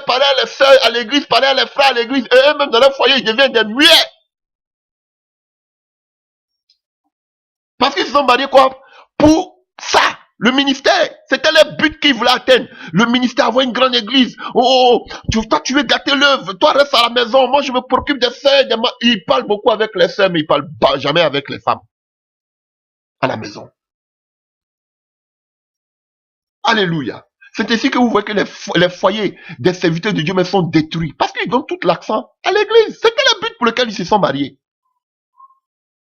parler à les sœurs, à l'église, parler à les frères à l'église, et eux-mêmes dans leur foyer, ils deviennent des muets. Parce qu'ils se sont mariés quoi? Pour ça, le ministère. C'était le but qu'ils voulaient atteindre. Le ministère, avoir une grande église. Oh, toi, tu veux gâter l'œuvre. Toi, reste à la maison. Moi, je me préoccupe des sœurs. Ils parlent beaucoup avec les sœurs, mais ils parlent jamais avec les femmes. À la maison. Alléluia. C'est ainsi que vous voyez que les foyers des serviteurs de Dieu me sont détruits. Parce qu'ils donnent tout l'accent à l'église. C'était le but pour lequel ils se sont mariés.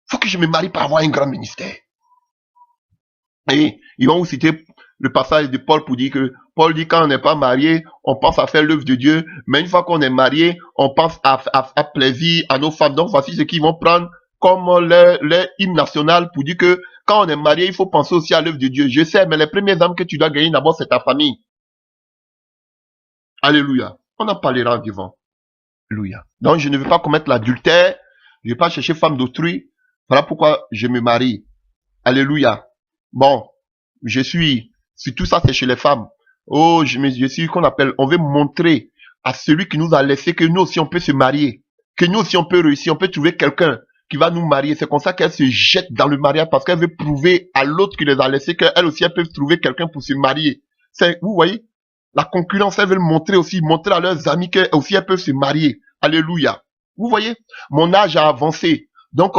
Il faut que je me marie pour avoir un grand ministère. Et ils vont vous citer le passage de Paul pour dire que Paul dit quand on n'est pas marié, on pense à faire l'œuvre de Dieu. Mais une fois qu'on est marié, on pense à plaisir à nos femmes. Donc voici ce qu'ils vont prendre comme leur hymne national pour dire que quand on est marié, il faut penser aussi à l'œuvre de Dieu. Je sais, mais les premières âmes que tu dois gagner d'abord, c'est ta famille. Alléluia. On en parlera en devant. Alléluia. Donc je ne veux pas commettre l'adultère. Je ne vais pas chercher femme d'autrui. Voilà pourquoi je me marie. Alléluia. Bon, si tout ça c'est chez les femmes. Oh, je suis qu'on appelle, on veut montrer à celui qui nous a laissé que nous aussi on peut se marier. Que nous aussi on peut réussir, on peut trouver quelqu'un qui va nous marier. C'est comme ça qu'elle se jette dans le mariage parce qu'elle veut prouver à l'autre qui les a laissés qu'elle aussi elle peut trouver quelqu'un pour se marier. Vous voyez, la concurrence, elle veut montrer à leurs amis qu'elles aussi elles peuvent se marier. Alléluia. Vous voyez, mon âge a avancé. Donc,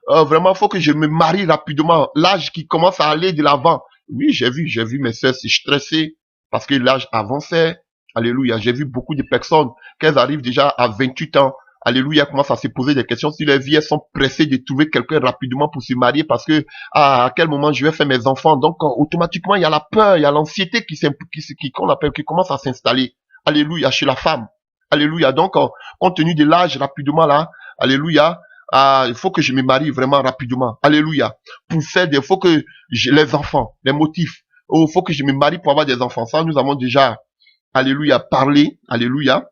vraiment, il faut que je me marie rapidement. L'âge qui commence à aller de l'avant. Oui, j'ai vu mes sœurs se stresser parce que l'âge avançait. Alléluia. J'ai vu beaucoup de personnes qu'elles arrivent déjà à 28 ans. Alléluia, commencent à se poser des questions sur leur vie. Elles sont pressées de trouver quelqu'un rapidement pour se marier parce que à quel moment je vais faire mes enfants. Donc, automatiquement, il y a la peur, il y a l'anxiété qui commence à s'installer. Alléluia, chez la femme. Alléluia. Donc, compte tenu de l'âge rapidement là, alléluia, il faut que je me marie vraiment rapidement. Alléluia. Pour faire il faut que les enfants, les motifs. Oh, il faut que je me marie pour avoir des enfants. Ça, nous avons déjà, alléluia, parlé. Alléluia.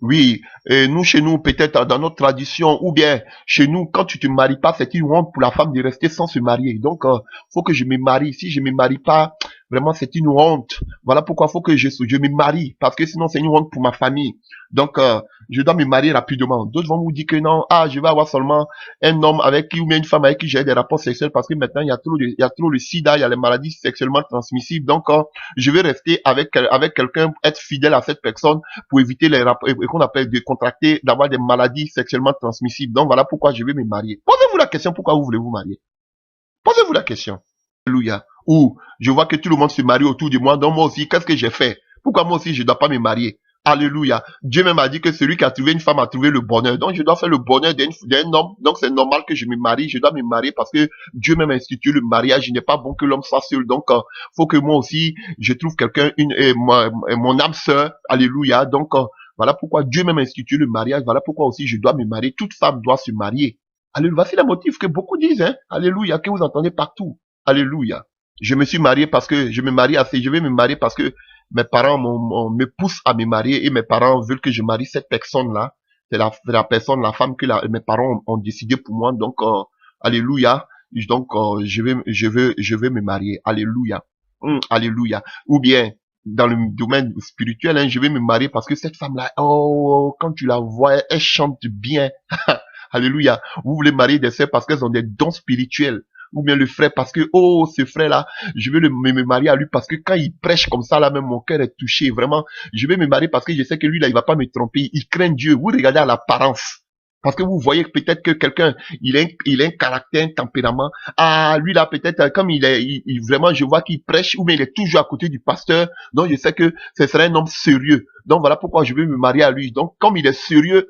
Oui, et nous, chez nous, peut-être dans notre tradition, ou bien chez nous, quand tu te maries pas, c'est une honte pour la femme de rester sans se marier. Donc, faut que je me marie. Si je me marie pas, vraiment, c'est une honte. Voilà pourquoi faut que je me marie, parce que sinon, c'est une honte pour ma famille. Donc, je dois me marier rapidement. D'autres vont vous dire que non, je vais avoir seulement un homme avec qui, ou bien une femme avec qui j'ai des rapports sexuels, parce que maintenant, il y a trop le sida, il y a les maladies sexuellement transmissibles. Donc, je vais rester avec quelqu'un, être fidèle à cette personne pour éviter les rapports, qu'on appelle de contracter, d'avoir des maladies sexuellement transmissibles. Donc voilà pourquoi je vais me marier. Posez-vous la question, pourquoi vous voulez vous marier? Posez-vous la question. Alléluia. Ou, je vois que tout le monde se marie autour de moi, donc moi aussi, qu'est-ce que j'ai fait? Pourquoi moi aussi je ne dois pas me marier? Alléluia. Dieu même a dit que celui qui a trouvé une femme a trouvé le bonheur. Donc je dois faire le bonheur d'un homme. Donc c'est normal que je me marie. Je dois me marier parce que Dieu même a institué le mariage. Il n'est pas bon que l'homme soit seul. Donc faut que moi aussi je trouve quelqu'un, mon âme sœur. Alléluia. Donc voilà pourquoi Dieu même a institué le mariage. Voilà pourquoi aussi je dois me marier. Toute femme doit se marier. Alléluia. Voici le motif que beaucoup disent. Hein. Alléluia. Que vous entendez partout. Alléluia. Je me suis marié parce que je vais me marier parce que mes parents me poussent à me marier et mes parents veulent que je marie cette personne-là. C'est la personne, la femme que mes parents ont décidé pour moi. Donc, alléluia. Donc, je vais me marier. Alléluia. Alléluia. Ou bien, dans le domaine spirituel, je vais me marier parce que cette femme-là, quand tu la vois, elle chante bien. Alléluia. Vous voulez marier des sœurs parce qu'elles ont des dons spirituels. Ou bien le frère parce que, oh, ce frère-là, je veux me marier à lui parce que quand il prêche comme ça, là, même mon cœur est touché. Vraiment, je vais me marier parce que je sais que lui, là, il va pas me tromper. Il craint Dieu. Vous regardez à l'apparence. Parce que vous voyez peut-être que quelqu'un, il a un caractère, un tempérament. Ah, lui là, peut-être, comme vraiment, je vois qu'il prêche, ou bien il est toujours à côté du pasteur. Donc, je sais que ce serait un homme sérieux. Donc, voilà pourquoi je vais me marier à lui. Donc, comme il est sérieux,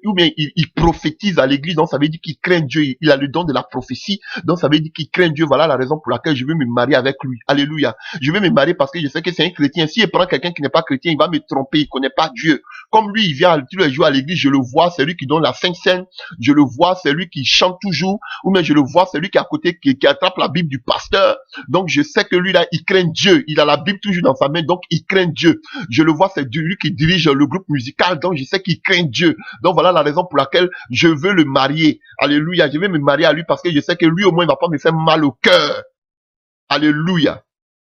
ou bien il prophétise à l'église. Donc, ça veut dire qu'il craint Dieu. Il a le don de la prophétie. Donc, ça veut dire qu'il craint Dieu. Voilà la raison pour laquelle je vais me marier avec lui. Alléluia. Je vais me marier parce que je sais que c'est un chrétien. S'il prend quelqu'un qui n'est pas chrétien, il va me tromper. Il connaît pas Dieu. Comme lui, il vient tous les jours à l'église, je le vois, c'est lui qui donne la Sainte Seine, je le vois, c'est lui qui chante toujours, ou bien je le vois, c'est lui qui est à côté, qui attrape la Bible du pasteur. Donc je sais que lui là, il craint Dieu, il a la Bible toujours dans sa main, donc il craint Dieu. Je le vois, c'est lui qui dirige le groupe musical, donc je sais qu'il craint Dieu. Donc voilà la raison pour laquelle je veux le marier. Alléluia, je vais me marier à lui parce que je sais que lui au moins il va pas me faire mal au cœur. Alléluia.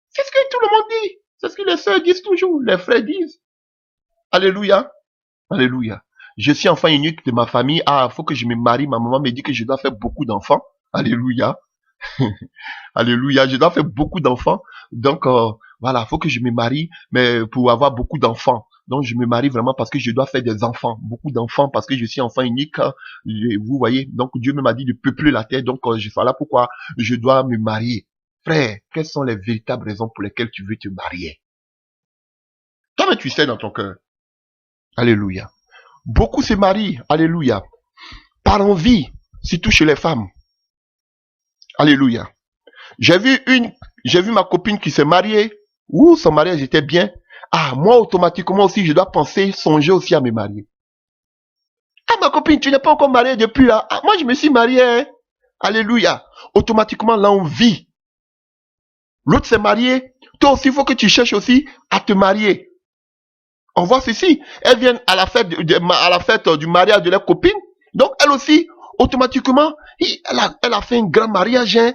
C'est ce que tout le monde dit, c'est ce que les sœurs disent toujours, les frères disent. Alléluia. Alléluia. Je suis enfant unique de ma famille. Ah, faut que je me marie. Ma maman me dit que je dois faire beaucoup d'enfants. Alléluia. Alléluia. Je dois faire beaucoup d'enfants. Donc, voilà, faut que je me marie, mais pour avoir beaucoup d'enfants. Donc, je me marie vraiment parce que je dois faire des enfants. Beaucoup d'enfants parce que je suis enfant unique. Vous voyez. Donc, Dieu m'a dit de peupler la terre. Donc, voilà pourquoi je dois me marier. Frère, quelles sont les véritables raisons pour lesquelles tu veux te marier? Toi-même, tu sais dans ton cœur. Alléluia. Beaucoup se marient, alléluia, par envie, surtout chez les femmes. Alléluia. J'ai vu ma copine qui s'est mariée. Ouh, son mariage était bien. Ah, moi, automatiquement aussi, je dois songer aussi à me marier. Ah, ma copine, tu n'es pas encore mariée depuis là. Ah, moi, je me suis marié. Hein. Alléluia. Automatiquement, l'envie. L'autre s'est marié. Toi aussi, il faut que tu cherches aussi à te marier. On voit ceci. Elles viennent à la fête, du mariage de leur copine. Donc, elle aussi, automatiquement, elle a fait un grand mariage. Hein.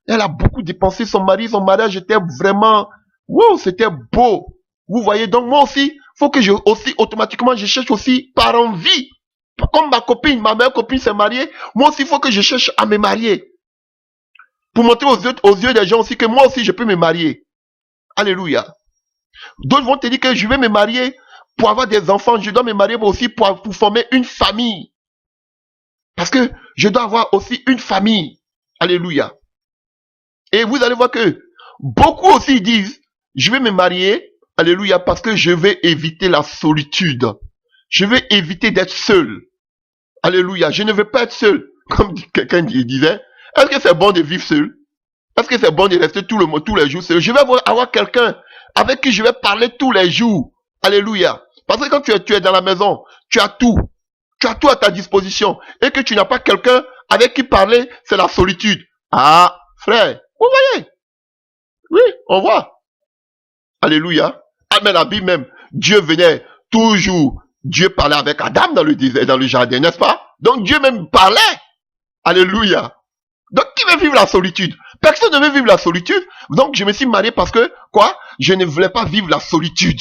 Elle a beaucoup dépensé son mariage était vraiment, wow, c'était beau. Vous voyez, donc moi aussi, faut que automatiquement, je cherche aussi par envie. Comme ma meilleure copine s'est mariée, moi aussi, il faut que je cherche à me marier. Pour montrer aux yeux des gens aussi que moi aussi, je peux me marier. Alléluia. D'autres vont te dire que je vais me marier pour avoir des enfants. Je dois me marier aussi pour former une famille. Parce que je dois avoir aussi une famille. Alléluia. Et vous allez voir que beaucoup aussi disent, je vais me marier, alléluia, parce que je vais éviter la solitude. Je vais éviter d'être seul. Alléluia. Je ne veux pas être seul. Comme quelqu'un disait, est-ce que c'est bon de vivre seul? Est-ce que c'est bon de rester tous les jours seul? Je vais avoir quelqu'un avec qui je vais parler tous les jours. Alléluia. Parce que quand tu es dans la maison, tu as tout. Tu as tout à ta disposition. Et que tu n'as pas quelqu'un avec qui parler, c'est la solitude. Ah, frère, vous voyez? Oui, on voit. Alléluia. Ah, mais la Bible même, Dieu venait toujours. Dieu parlait avec Adam dans le jardin, n'est-ce pas? Donc Dieu même parlait. Alléluia. Donc qui veut vivre la solitude? Personne ne veut vivre la solitude. Donc je me suis marié parce que, quoi? Je ne voulais pas vivre la solitude.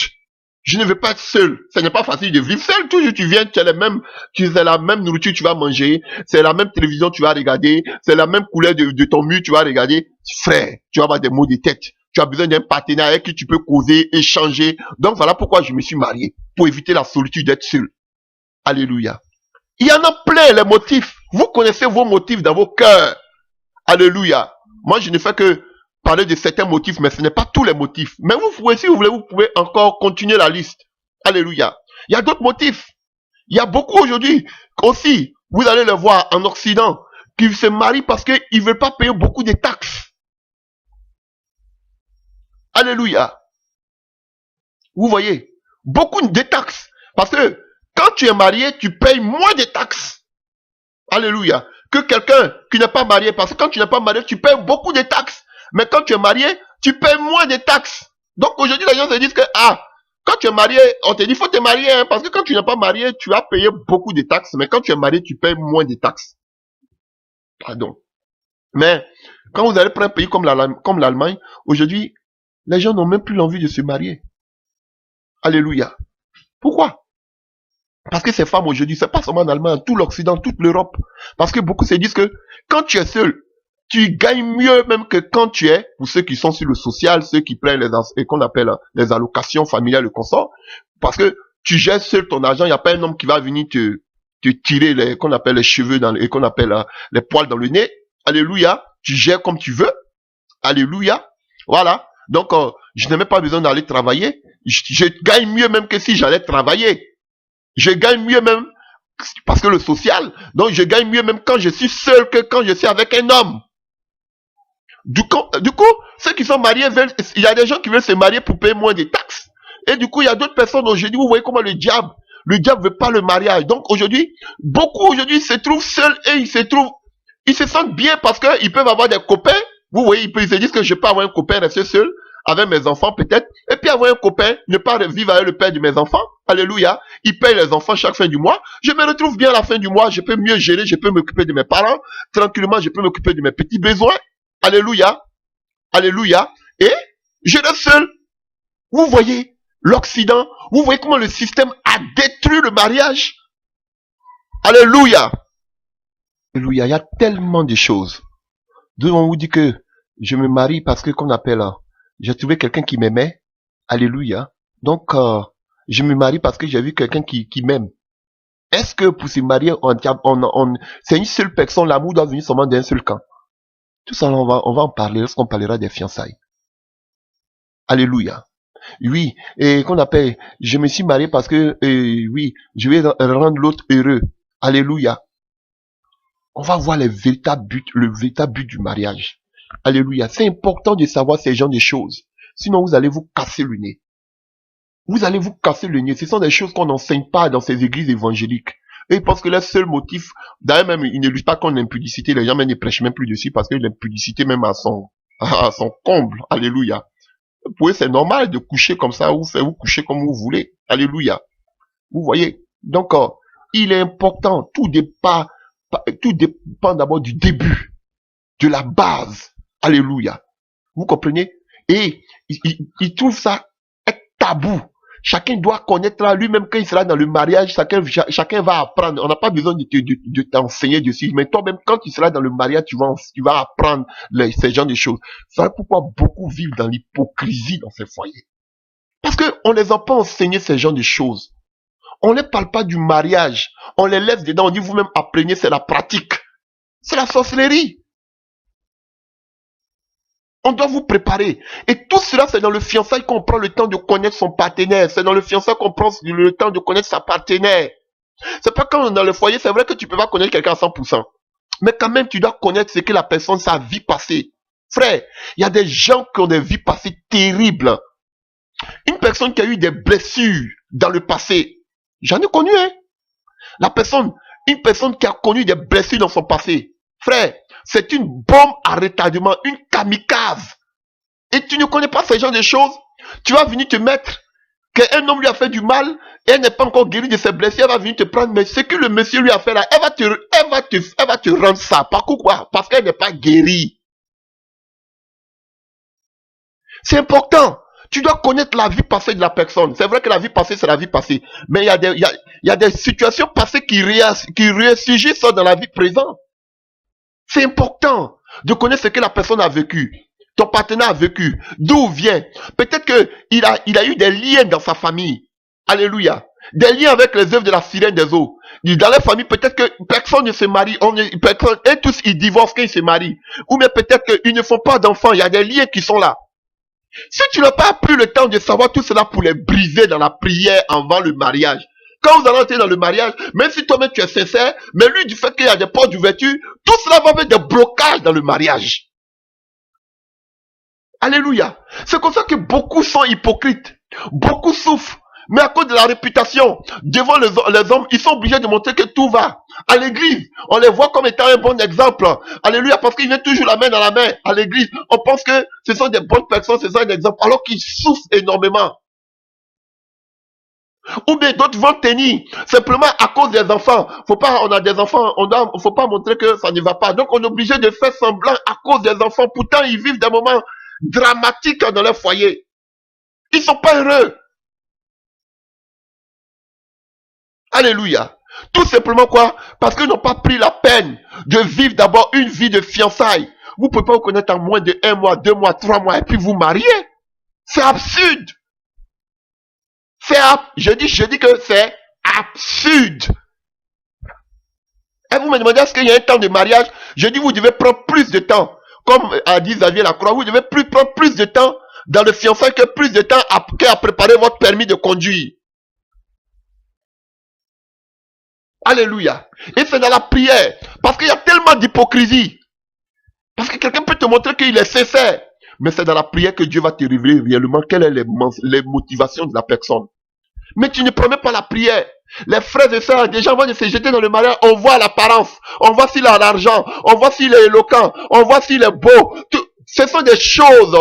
Je ne veux pas être seul. Ce n'est pas facile de vivre seul. Toujours tu viens, tu as la même nourriture tu vas manger, c'est la même télévision tu vas regarder, c'est la même couleur de ton mur tu vas regarder. Frère, tu vas avoir des maux de tête. Tu as besoin d'un partenaire avec qui tu peux causer, échanger. Donc voilà pourquoi je me suis marié. Pour éviter la solitude d'être seul. Alléluia. Il y en a plein les motifs. Vous connaissez vos motifs dans vos cœurs. Alléluia. Moi je ne fais que parler de certains motifs, mais ce n'est pas tous les motifs. Mais vous pouvez, si vous voulez, vous pouvez encore continuer la liste. Alléluia. Il y a d'autres motifs. Il y a beaucoup aujourd'hui aussi, vous allez le voir en Occident, qui se marient parce qu'ils ne veulent pas payer beaucoup de taxes. Alléluia. Vous voyez, beaucoup de taxes. Parce que quand tu es marié, tu payes moins de taxes. Alléluia. Que quelqu'un qui n'est pas marié. Parce que quand tu n'es pas marié, tu payes beaucoup de taxes. Mais quand tu es marié, tu payes moins de taxes. Donc aujourd'hui, les gens se disent que, quand tu es marié, on te dit, il faut te marier, hein, parce que quand tu n'es pas marié, tu vas payer beaucoup de taxes. Mais quand tu es marié, tu payes moins de taxes. Pardon. Mais quand vous allez prendre un pays comme l'Allemagne, aujourd'hui, les gens n'ont même plus l'envie de se marier. Alléluia. Pourquoi? Parce que ces femmes aujourd'hui, c'est pas seulement en Allemagne, tout l'Occident, toute l'Europe. Parce que beaucoup se disent que quand tu es seul, tu gagnes mieux même que quand tu es, pour ceux qui sont sur le social, ceux qui prennent et qu'on appelle les allocations familiales et consort, parce que tu gères seul ton argent, il n'y a pas un homme qui va venir te tirer qu'on appelle les cheveux et qu'on appelle les poils dans le nez. Alléluia. Tu gères comme tu veux. Alléluia. Voilà. Donc, je n'ai même pas besoin d'aller travailler. Je gagne mieux même que si j'allais travailler. Je gagne mieux même parce que le social. Donc, je gagne mieux même quand je suis seul que quand je suis avec un homme. Du coup, ceux qui sont mariés veulent, il y a des gens qui veulent se marier pour payer moins de taxes. Et du coup, il y a d'autres personnes aujourd'hui, vous voyez comment le diable veut pas le mariage. Donc aujourd'hui, beaucoup aujourd'hui se trouvent seuls et ils se sentent bien parce qu'ils peuvent avoir des copains. Vous voyez, ils se disent que je peux avoir un copain, rester seul avec mes enfants peut-être. Et puis avoir un copain, ne pas vivre avec le père de mes enfants. Alléluia. Il paye les enfants chaque fin du mois. Je me retrouve bien à la fin du mois. Je peux mieux gérer, je peux m'occuper de mes parents. Tranquillement, je peux m'occuper de mes petits besoins. Alléluia. Alléluia. Et je reste seul. Vous voyez l'Occident, vous voyez comment le système a détruit le mariage. Alléluia. Alléluia. Il y a tellement de choses. D'où on vous dit que je me marie parce que qu'on appelle, j'ai trouvé quelqu'un qui m'aimait. Alléluia. Donc, je me marie parce que j'ai vu quelqu'un qui m'aime. Est-ce que pour se marier, c'est une seule personne, l'amour doit venir seulement d'un seul camp? Tout ça, on va en parler lorsqu'on parlera des fiançailles. Alléluia. Oui, et qu'on appelle, je me suis marié parce que, oui, je vais rendre l'autre heureux. Alléluia. On va voir le véritable but du mariage. Alléluia. C'est important de savoir ces genres de choses. Sinon, vous allez vous casser le nez. Vous allez vous casser le nez. Ce sont des choses qu'on n'enseigne pas dans ces églises évangéliques. Et parce que le seul motif, d'ailleurs même, ils ne luttent pas contre l'impudicité. Les gens même ne prêchent même plus dessus parce que l'impudicité même à son comble. Alléluia. Vous pouvez, c'est normal de coucher comme ça ou faire vous coucher comme vous voulez. Alléluia. Vous voyez. Donc, il est important. Tout dépend d'abord du début, de la base. Alléluia. Vous comprenez? Et il trouve ça tabou. Chacun doit connaître lui-même quand il sera dans le mariage. Chacun va apprendre. On n'a pas besoin de t'enseigner dessus. Mais toi-même, quand tu seras dans le mariage, tu vas apprendre ces genres de choses. C'est pourquoi beaucoup vivent dans l'hypocrisie dans ces foyers. Parce qu'on ne les a pas enseigné ces genres de choses. On ne parle pas du mariage. On les laisse dedans. On dit vous-même apprenez, c'est la pratique. C'est la sorcellerie. On doit vous préparer. Et tout cela, c'est dans le fiançailles qu'on prend le temps de connaître son partenaire. C'est dans le fiançailles qu'on prend le temps de connaître sa partenaire. C'est pas quand on est dans le foyer, c'est vrai que tu peux pas connaître quelqu'un à 100%. Mais quand même, tu dois connaître ce que la personne, sa vie passée. Frère, il y a des gens qui ont des vies passées terribles. Une personne qui a eu des blessures dans le passé. J'en ai connu, hein. Une personne qui a connu des blessures dans son passé. Frère, c'est une bombe à retardement, une kamikaze. Et tu ne connais pas ce genre de choses. Tu vas venir te mettre qu'un homme lui a fait du mal et elle n'est pas encore guérie de ses blessures. Elle va venir te prendre, mais ce que le monsieur lui a fait là, elle va te rendre ça. Pourquoi? Parce qu'elle n'est pas guérie. C'est important. Tu dois connaître la vie passée de la personne. C'est vrai que la vie passée, c'est la vie passée. Mais il y a des situations passées qui ressurgissent dans la vie présente. C'est important de connaître ce que la personne a vécu. Ton partenaire a vécu. D'où vient. Peut-être qu'il a eu des liens dans sa famille. Alléluia. Des liens avec les œuvres de la sirène des eaux. Dans la famille, peut-être que personne ne se marie. Et tous, ils divorcent quand ils se marient. Ou bien peut-être qu'ils ne font pas d'enfants. Il y a des liens qui sont là. Si tu n'as pas pris le temps de savoir tout cela pour les briser dans la prière avant le mariage, quand vous allez entrer dans le mariage, même si toi-même tu es sincère, mais lui, du fait qu'il y a des portes d'ouverture, tout cela va mettre des blocages dans le mariage. Alléluia. C'est comme ça que beaucoup sont hypocrites. Beaucoup souffrent. Mais à cause de la réputation, devant les hommes, ils sont obligés de montrer que tout va. À l'église, on les voit comme étant un bon exemple. Alléluia, parce qu'ils viennent toujours la main dans la main à l'église. On pense que ce sont des bonnes personnes, ce sont un exemple, alors qu'ils souffrent énormément. Ou bien d'autres vont tenir simplement à cause des enfants. On a des enfants, faut pas montrer que ça ne va pas. Donc on est obligé de faire semblant à cause des enfants. Pourtant, ils vivent des moments dramatiques dans leur foyer. Ils sont pas heureux. Alléluia. Tout simplement quoi? Parce qu'ils n'ont pas pris la peine de vivre d'abord une vie de fiançailles. Vous ne pouvez pas vous connaître en moins de 1 mois, 2 mois, 3 mois et puis vous marier. C'est absurde. Je dis que c'est absurde. Et vous me demandez est-ce qu'il y a un temps de mariage? Je dis vous devez prendre plus de temps. Comme a dit Xavier Lacroix, vous devez prendre plus de temps dans le fiançailles que plus de temps qu'à préparer votre permis de conduire. Alléluia. Et c'est dans la prière. Parce qu'il y a tellement d'hypocrisie. Parce que quelqu'un peut te montrer qu'il est sincère. Mais c'est dans la prière que Dieu va te révéler réellement quelles sont les motivations de la personne. Mais tu ne promets pas la prière. Les frères et sœurs, déjà avant de se jeter dans le mariage, on voit l'apparence. On voit s'il a l'argent. On voit s'il est éloquent. On voit s'il est beau. Ce sont des choses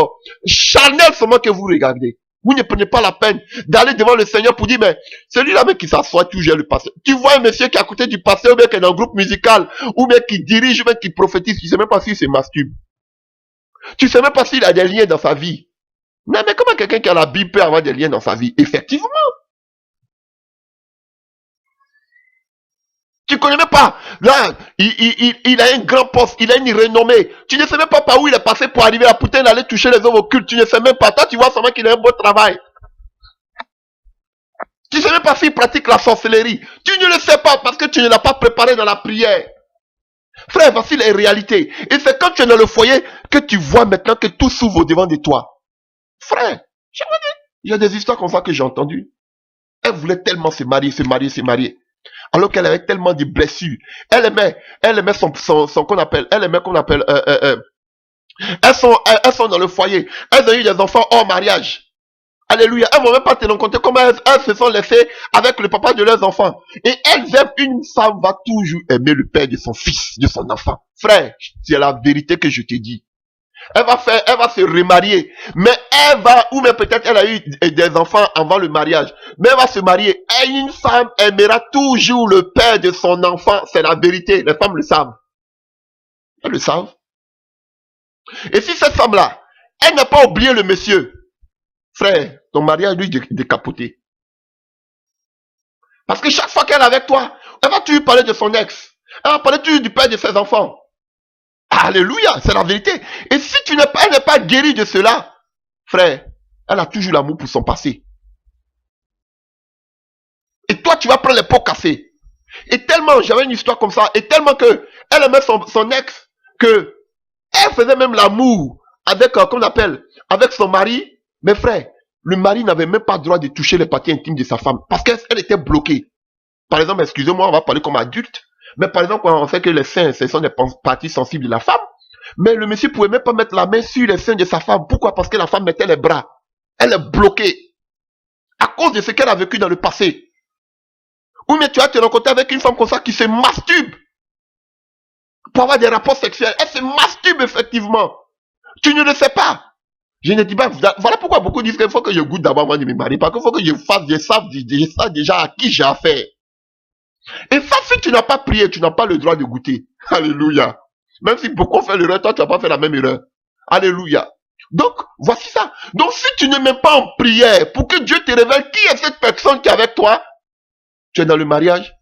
charnelles seulement que vous regardez. Vous ne prenez pas la peine d'aller devant le Seigneur pour dire, mais celui-là même qui s'assoit toujours le pasteur. Tu vois un monsieur qui est à côté du pasteur, ou bien qui est dans un groupe musical, ou bien qui dirige, ou bien qui prophétise. Tu ne sais même pas s'il se masturbe. Tu ne sais même pas s'il a des liens dans sa vie. Non, mais comment quelqu'un qui a la Bible peut avoir des liens dans sa vie? Effectivement. Tu ne connais même pas. Là, il a un grand poste, il a une renommée. Tu ne sais même pas par où il est passé pour arriver à Poutin d'aller toucher les hommes occultes. Tu ne sais même pas. Toi, tu vois seulement qu'il a un beau travail. Tu ne sais même pas s'il pratique la sorcellerie. Tu ne le sais pas parce que tu ne l'as pas préparé dans la prière. Frère, voici les réalités. Et c'est quand tu es dans le foyer que tu vois maintenant que tout s'ouvre au-devant de toi. Frère, je vous dis, il y a des histoires comme ça que j'ai entendues. Elle voulait tellement se marier, se marier, se marier. Alors qu'elle avait tellement de blessures. Elle aimait son qu'on appelle, elles sont dans le foyer. Elles ont eu des enfants hors mariage. Alléluia. Elles ne vont même pas te rencontrer comment elles se sont laissées avec le papa de leurs enfants. Et elles aiment, une femme va toujours aimer le père de son fils, de son enfant. Frère, c'est la vérité que je te dis. Elle va se remarier. Mais elle va, ou même peut-être elle a eu des enfants avant le mariage. Mais elle va se marier. Et une femme aimera toujours le père de son enfant. C'est la vérité. Les femmes le savent. Elles le savent. Et si cette femme-là, elle n'a pas oublié le monsieur, frère, ton mariage lui décapoté. Parce que chaque fois qu'elle est avec toi, elle va toujours parler de son ex. Elle va parler toujours du père de ses enfants. Alléluia, c'est la vérité. Et si elle n'est pas guérie de cela, frère, elle a toujours l'amour pour son passé. Et toi, tu vas prendre les pots cassés. Et tellement, j'avais une histoire comme ça, et tellement que elle aimait son ex, que elle faisait même l'amour avec, qu'on appelle, avec son mari. Mais frère, le mari n'avait même pas le droit de toucher les parties intimes de sa femme, parce qu'elle était bloquée. Par exemple, excusez-moi, on va parler comme adulte, mais par exemple, on sait que les seins, ce sont des parties sensibles de la femme, mais le monsieur pouvait même pas mettre la main sur les seins de sa femme. Pourquoi? Parce que la femme mettait les bras. Elle est bloquée. À cause de ce qu'elle a vécu dans le passé. Ou bien tu vas te rencontrer avec une femme comme ça qui se masturbe pour avoir des rapports sexuels. Elle se masturbe effectivement. Tu ne le sais pas. Je ne dis pas, voilà pourquoi beaucoup disent qu'il faut que je goûte d'abord avant de me marier. Parce qu'il faut que je sache déjà à qui j'ai affaire. Et ça, si tu n'as pas prié, tu n'as pas le droit de goûter. Alléluia. Même si beaucoup font l'erreur, toi, tu n'as pas fait la même erreur. Alléluia. Donc, voici ça. Donc, si tu ne mets pas en prière pour que Dieu te révèle qui est cette personne qui est avec toi, tu es dans le mariage.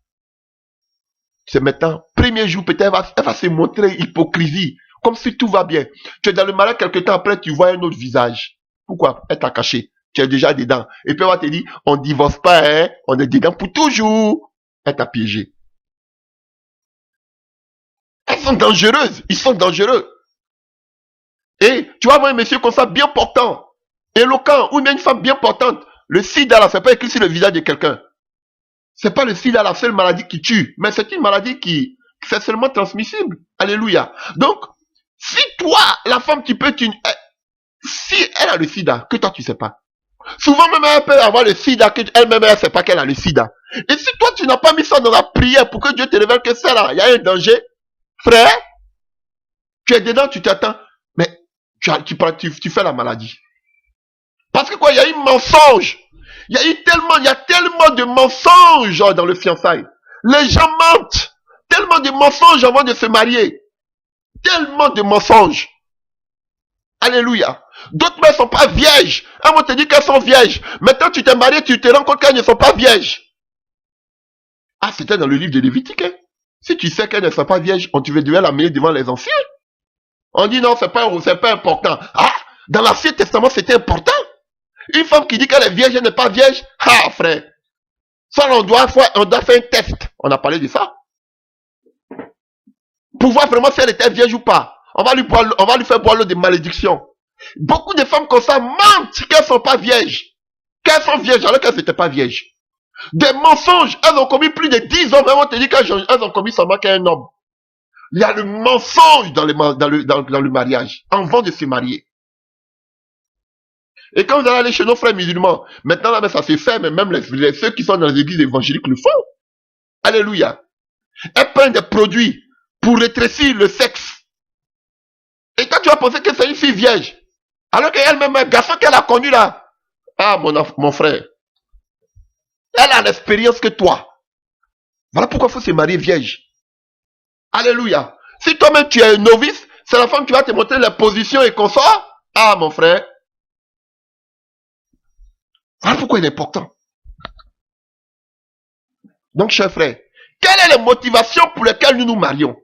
C'est maintenant, premier jour, peut-être, elle va se montrer hypocrisie. Comme si tout va bien. Tu es dans le mariage, quelque temps après, tu vois un autre visage. Pourquoi? Elle t'a caché. Tu es déjà dedans. Et puis, elle va te dire, on ne divorce pas, hein. On est dedans pour toujours. Elle t'a piégé. Elles sont dangereuses. Ils sont dangereux. Et tu vas voir un monsieur comme ça, bien portant, éloquent, ou même une femme bien portante. Le sida, là, c'est pas écrit sur le visage de quelqu'un. C'est pas le sida, la seule maladie qui tue. Mais c'est une maladie qui, c'est seulement transmissible. Alléluia. Donc, si toi, la femme, si elle a le sida, que toi, tu sais pas. Souvent, même elle peut avoir le sida, que elle-même, elle sait pas qu'elle a le sida. Et si toi, tu n'as pas mis ça dans la prière pour que Dieu te révèle que c'est là, il y a un danger, frère, tu es dedans, tu t'attends, mais tu fais la maladie. Parce que quoi, il y a eu mensonge. Il y a tellement de mensonges dans le fiançailles. Les gens mentent. Tellement de mensonges avant de se marier. Tellement de mensonges. Alléluia. D'autres ne sont pas vierges. Elles vont te dire qu'elles sont vierges. Maintenant, tu t'es marié, tu te rends compte qu'elles ne sont pas vierges. Ah, c'était dans le livre de Lévitique. Hein. Si tu sais qu'elle ne soit pas vierge, on devait l'amener devant les anciens. On dit non, c'est pas important. Ah, dans l'Ancien Testament, c'était important. Une femme qui dit qu'elle est vierge, elle n'est pas vierge. Ah, frère. Ça, on doit faire un test. On a parlé de ça. Pour voir vraiment si elle était vierge ou pas. On va lui faire boire l'eau de malédiction. Beaucoup de femmes comme ça mentent qu'elles ne sont pas vierges. Qu'elles sont vierges alors qu'elles n'étaient pas vierges. Des mensonges. Elles ont commis plus de 10 hommes. Elles vont te dire qu'elles ont commis seulement qu'un homme. Il y a le mensonge dans le mariage. Avant de se marier. Et quand vous allez aller chez nos frères musulmans, maintenant là, ça se fait, mais même ceux qui sont dans les églises évangéliques le font. Alléluia. Elles prennent des produits pour rétrécir le sexe. Et quand tu vas penser que c'est une fille vierge, alors qu'elle-même, un garçon qu'elle a connu là, ah mon frère, elle a l'expérience que toi. Voilà pourquoi il faut se marier vierge. Alléluia. Si toi-même tu es un novice, c'est la femme qui va te montrer les positions et consorts. Ah mon frère. Voilà pourquoi il est important. Donc, cher frère, quelle est la motivation pour laquelle nous nous marions?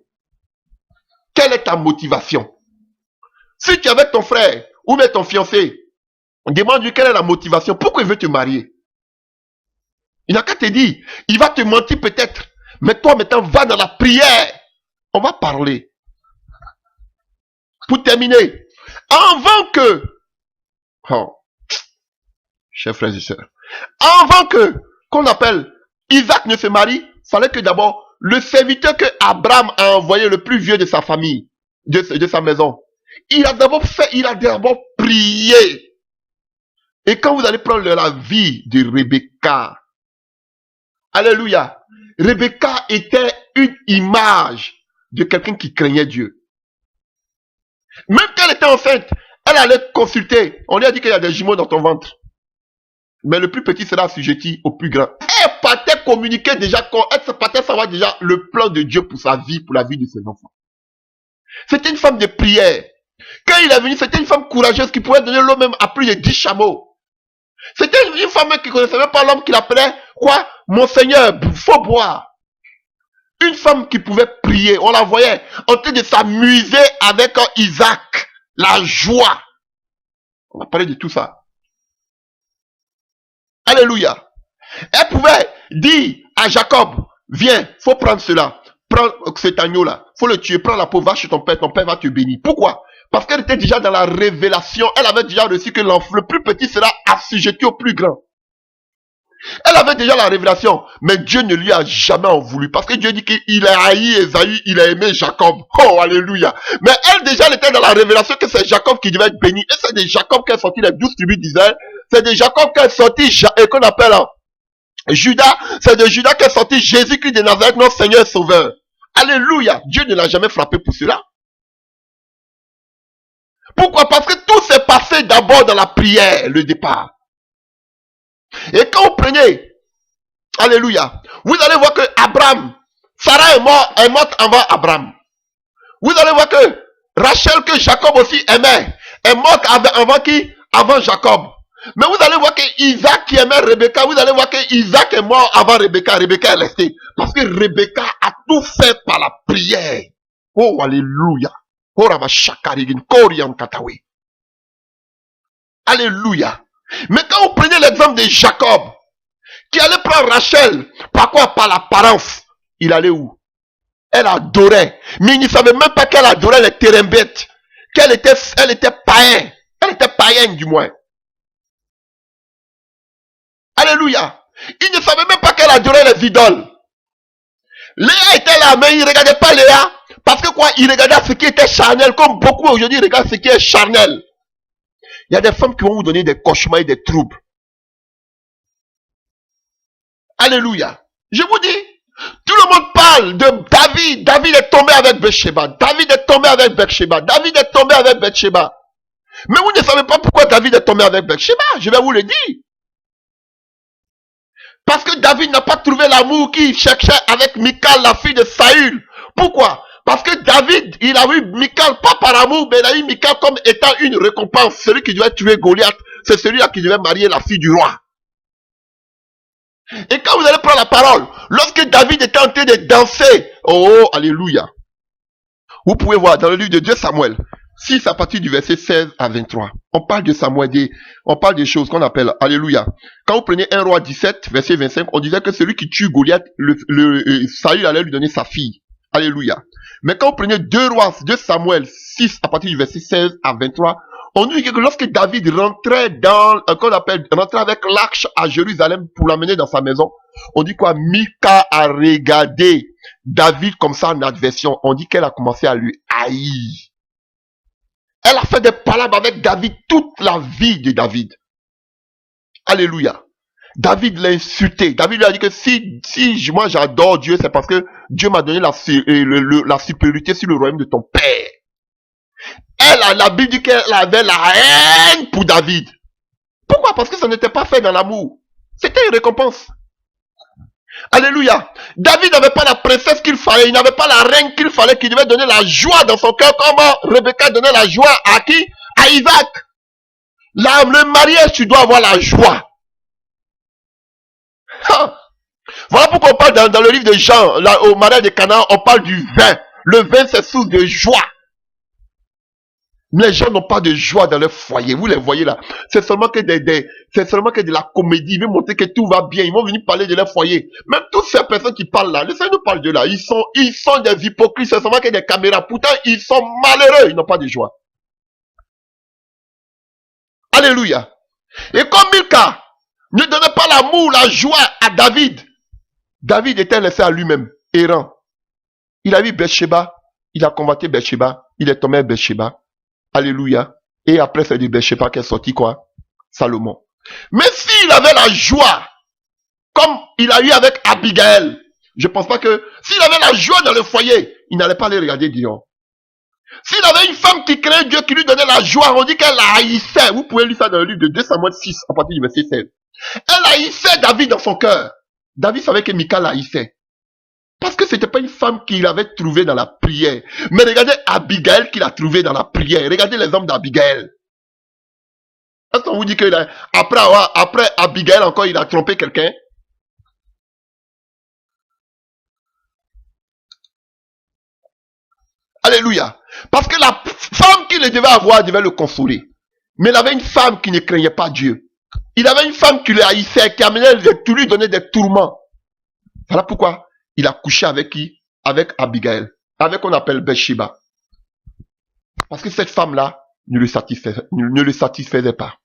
Quelle est ta motivation? Si tu es avec ton frère ou avec ton fiancé, demande-lui quelle est la motivation. Pourquoi il veut te marier? Il n'a qu'à te dire. Il va te mentir peut-être. Mais toi, maintenant, va dans la prière. On va parler. Pour terminer, avant que... Oh, chers frères et sœurs, avant qu'on appelle Isaac ne se marie, il fallait que d'abord, le serviteur que Abraham a envoyé, le plus vieux de sa famille, de sa maison, il a d'abord prié. Et quand vous allez prendre la vie de Rebecca, alléluia, Rebecca était une image de quelqu'un qui craignait Dieu. Même quand elle était enceinte, elle allait consulter. On lui a dit qu'il y a des jumeaux dans ton ventre. Mais le plus petit sera assujetti au plus grand. Elle partait communiquer déjà, elle partait savoir déjà le plan de Dieu pour sa vie, pour la vie de ses enfants. C'était une femme de prière. Quand il est venu, c'était une femme courageuse qui pouvait donner l'eau même à plus de 10 chameaux. C'était une femme qui ne connaissait même pas l'homme qui l'appelait, quoi? Monseigneur, faut boire. Une femme qui pouvait prier, on la voyait en train de s'amuser avec Isaac. La joie. On va parler de tout ça. Alléluia. Elle pouvait dire à Jacob, viens, faut prendre cela. Prends cet agneau-là. Faut le tuer. Prends la peau, va chez ton père va te bénir. Pourquoi? Parce qu'elle était déjà dans la révélation. Elle avait déjà reçu que le plus petit sera assujetti au plus grand. Elle avait déjà la révélation. Mais Dieu ne lui a jamais en voulu. Parce que Dieu dit qu'il a haï Esaü, il a aimé Jacob. Oh, alléluia. Mais elle déjà, elle était dans la révélation que c'est Jacob qui devait être béni. Et c'est de Jacob qu'est sorti les 12 tribus d'Israël. C'est de Jacob qu'est sorti, qu'on appelle Judas. C'est de Judas qu'est sorti Jésus-Christ de Nazareth, notre Seigneur Sauveur. Alléluia. Dieu ne l'a jamais frappé pour cela. Pourquoi? Parce que tout s'est passé d'abord dans la prière, le départ. Et quand vous prenez, alléluia, vous allez voir que Abraham, Sarah est morte avant Abraham. Vous allez voir que Rachel, que Jacob aussi aimait, est morte avant qui? Avant Jacob. Mais vous allez voir que Isaac qui aimait Rebecca, vous allez voir que Isaac est mort avant Rebecca. Rebecca est restée. Parce que Rebecca a tout fait par la prière. Oh, alléluia. Oh, Ramachakarigin, Korian Katawi. Alléluia. Mais quand vous prenez l'exemple de Jacob, qui allait prendre Rachel, par quoi? Par l'apparence. Il allait où? Elle adorait. Mais il ne savait même pas qu'elle adorait les terembêtes. Elle était païenne. Elle était païenne du moins. Alléluia. Il ne savait même pas qu'elle adorait les idoles. Léa était là, mais il ne regardait pas Léa. Parce que quoi? Il regardait ce qui était charnel. Comme beaucoup aujourd'hui regardent ce qui est charnel. Il y a des femmes qui vont vous donner des cauchemars et des troubles. Alléluia. Je vous dis, tout le monde parle de David. David est tombé avec Bathsheba. David est tombé avec Bathsheba. David est tombé avec Bathsheba. Mais vous ne savez pas pourquoi David est tombé avec Bathsheba. Je vais vous le dire. Parce que David n'a pas trouvé l'amour qu'il cherchait avec Michal, la fille de Saül. Pourquoi? Parce que David, il a vu Michal pas par amour, mais il a eu Michal comme étant une récompense. Celui qui devait tuer Goliath, c'est celui-là qui devait marier la fille du roi. Et quand vous allez prendre la parole, lorsque David était en train de danser, oh, alléluia. Vous pouvez voir dans le livre de 2 Samuel 6 à partir du verset 16 à 23. On parle de Samuel, on parle des choses qu'on appelle, alléluia. Quand vous prenez 1 roi 17, verset 25, on disait que celui qui tue Goliath, Saül allait lui donner sa fille. Alléluia. Mais quand vous prenez 2 Samuel 6 à partir du verset 16 à 23, on dit que lorsque David rentrait rentrait avec l'arche à Jérusalem pour l'amener dans sa maison, on dit quoi? Mika a regardé David comme ça en adversion. On dit qu'elle a commencé à lui haïr. Elle a fait des palabres avec David toute la vie de David. Alléluia. David l'a insulté. David lui a dit que si moi j'adore Dieu, c'est parce que Dieu m'a donné la supériorité sur le royaume de ton père. La Bible dit qu'elle avait la haine pour David. Pourquoi? Parce que ça n'était pas fait dans l'amour. C'était une récompense. Alléluia. David n'avait pas la princesse qu'il fallait. Il n'avait pas la reine qu'il fallait, qui devait donner la joie dans son cœur. Comment Rebecca donnait la joie à qui? À Isaac. Là, le mariage, tu dois avoir la joie. Voilà pourquoi on parle dans le livre de Jean, là, au mariage de Cana, on parle du vin. Le vin, c'est source de joie. Les gens n'ont pas de joie dans leur foyer. Vous les voyez là. C'est seulement que de la comédie. Ils veulent montrer que tout va bien. Ils vont venir parler de leur foyer. Même toutes ces personnes qui parlent là, le Seigneur nous parle de là. Ils sont des hypocrites. C'est seulement que des caméras. Pourtant, ils sont malheureux. Ils n'ont pas de joie. Alléluia. Et comme Milka ne donnait pas l'amour, la joie à David, David était laissé à lui-même, errant. Il a vu Bathsheba. Il a combattu Bathsheba. Il est tombé à Bathsheba. Alléluia. Et après, c'est de Bathsheba qu'est sorti quoi? Salomon. Mais s'il avait la joie, comme il a eu avec Abigail, je pense pas que, s'il avait la joie dans le foyer, il n'allait pas les regarder dehors. S'il avait une femme qui craignait Dieu, qui lui donnait la joie, on dit qu'elle la haïssait. Vous pouvez lire ça dans le livre de 2 Samuel 6, à partir du verset 16. Elle haïssait David dans son cœur. David savait que Michal la haïssait. Parce que c'était pas une femme qu'il avait trouvée dans la prière. Mais regardez Abigail qu'il a trouvée dans la prière. Regardez les hommes d'Abigail. Est-ce qu'on vous dit que après Abigail encore, il a trompé quelqu'un? Alléluia. Parce que la femme qu'il devait avoir devait le consoler. Mais il avait une femme qui ne craignait pas Dieu. Il avait une femme qui le haïssait, qui amenait lui donnait des tourments. Voilà pourquoi il a couché avec qui? Avec Abigail. Avec qu'on appelle Bathsheba. Parce que cette femme-là ne le satisfaisait pas.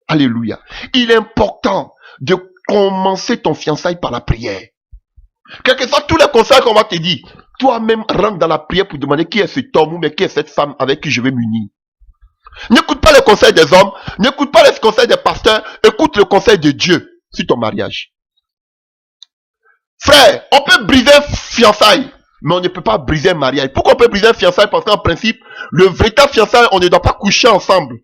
Alléluia. Il est important de commencer ton fiançailles par la prière. Quel que soit tous les conseils qu'on va te dire, toi-même rentre dans la prière pour demander qui est cet homme ou mais qui est cette femme avec qui je vais m'unir. N'écoute pas les conseils des hommes, n'écoute pas les conseils des pasteurs, écoute le conseil de Dieu sur ton mariage. Frère, on peut briser un fiançailles, mais on ne peut pas briser un mariage. Pourquoi on peut briser un fiançailles? Parce qu'en principe, le véritable fiançailles, on ne doit pas coucher ensemble.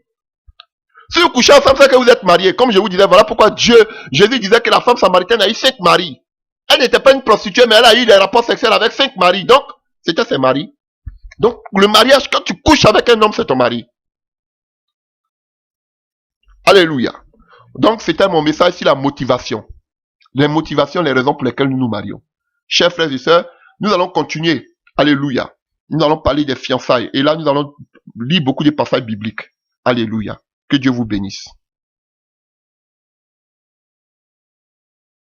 Si vous couchez ensemble, c'est que vous êtes mariés. Comme je vous disais, voilà pourquoi Jésus disait que la femme samaritaine a eu 5 maris. Elle n'était pas une prostituée, mais elle a eu des rapports sexuels avec 5 maris. Donc, c'était ses maris. Donc, le mariage, quand tu couches avec un homme, c'est ton mari. Alléluia. Donc, c'était mon message sur la motivation. Les motivations, les raisons pour lesquelles nous nous marions. Chers frères et sœurs, nous allons continuer. Alléluia. Nous allons parler des fiançailles. Et là, nous allons lire beaucoup de passages bibliques. Alléluia. Que Dieu vous bénisse.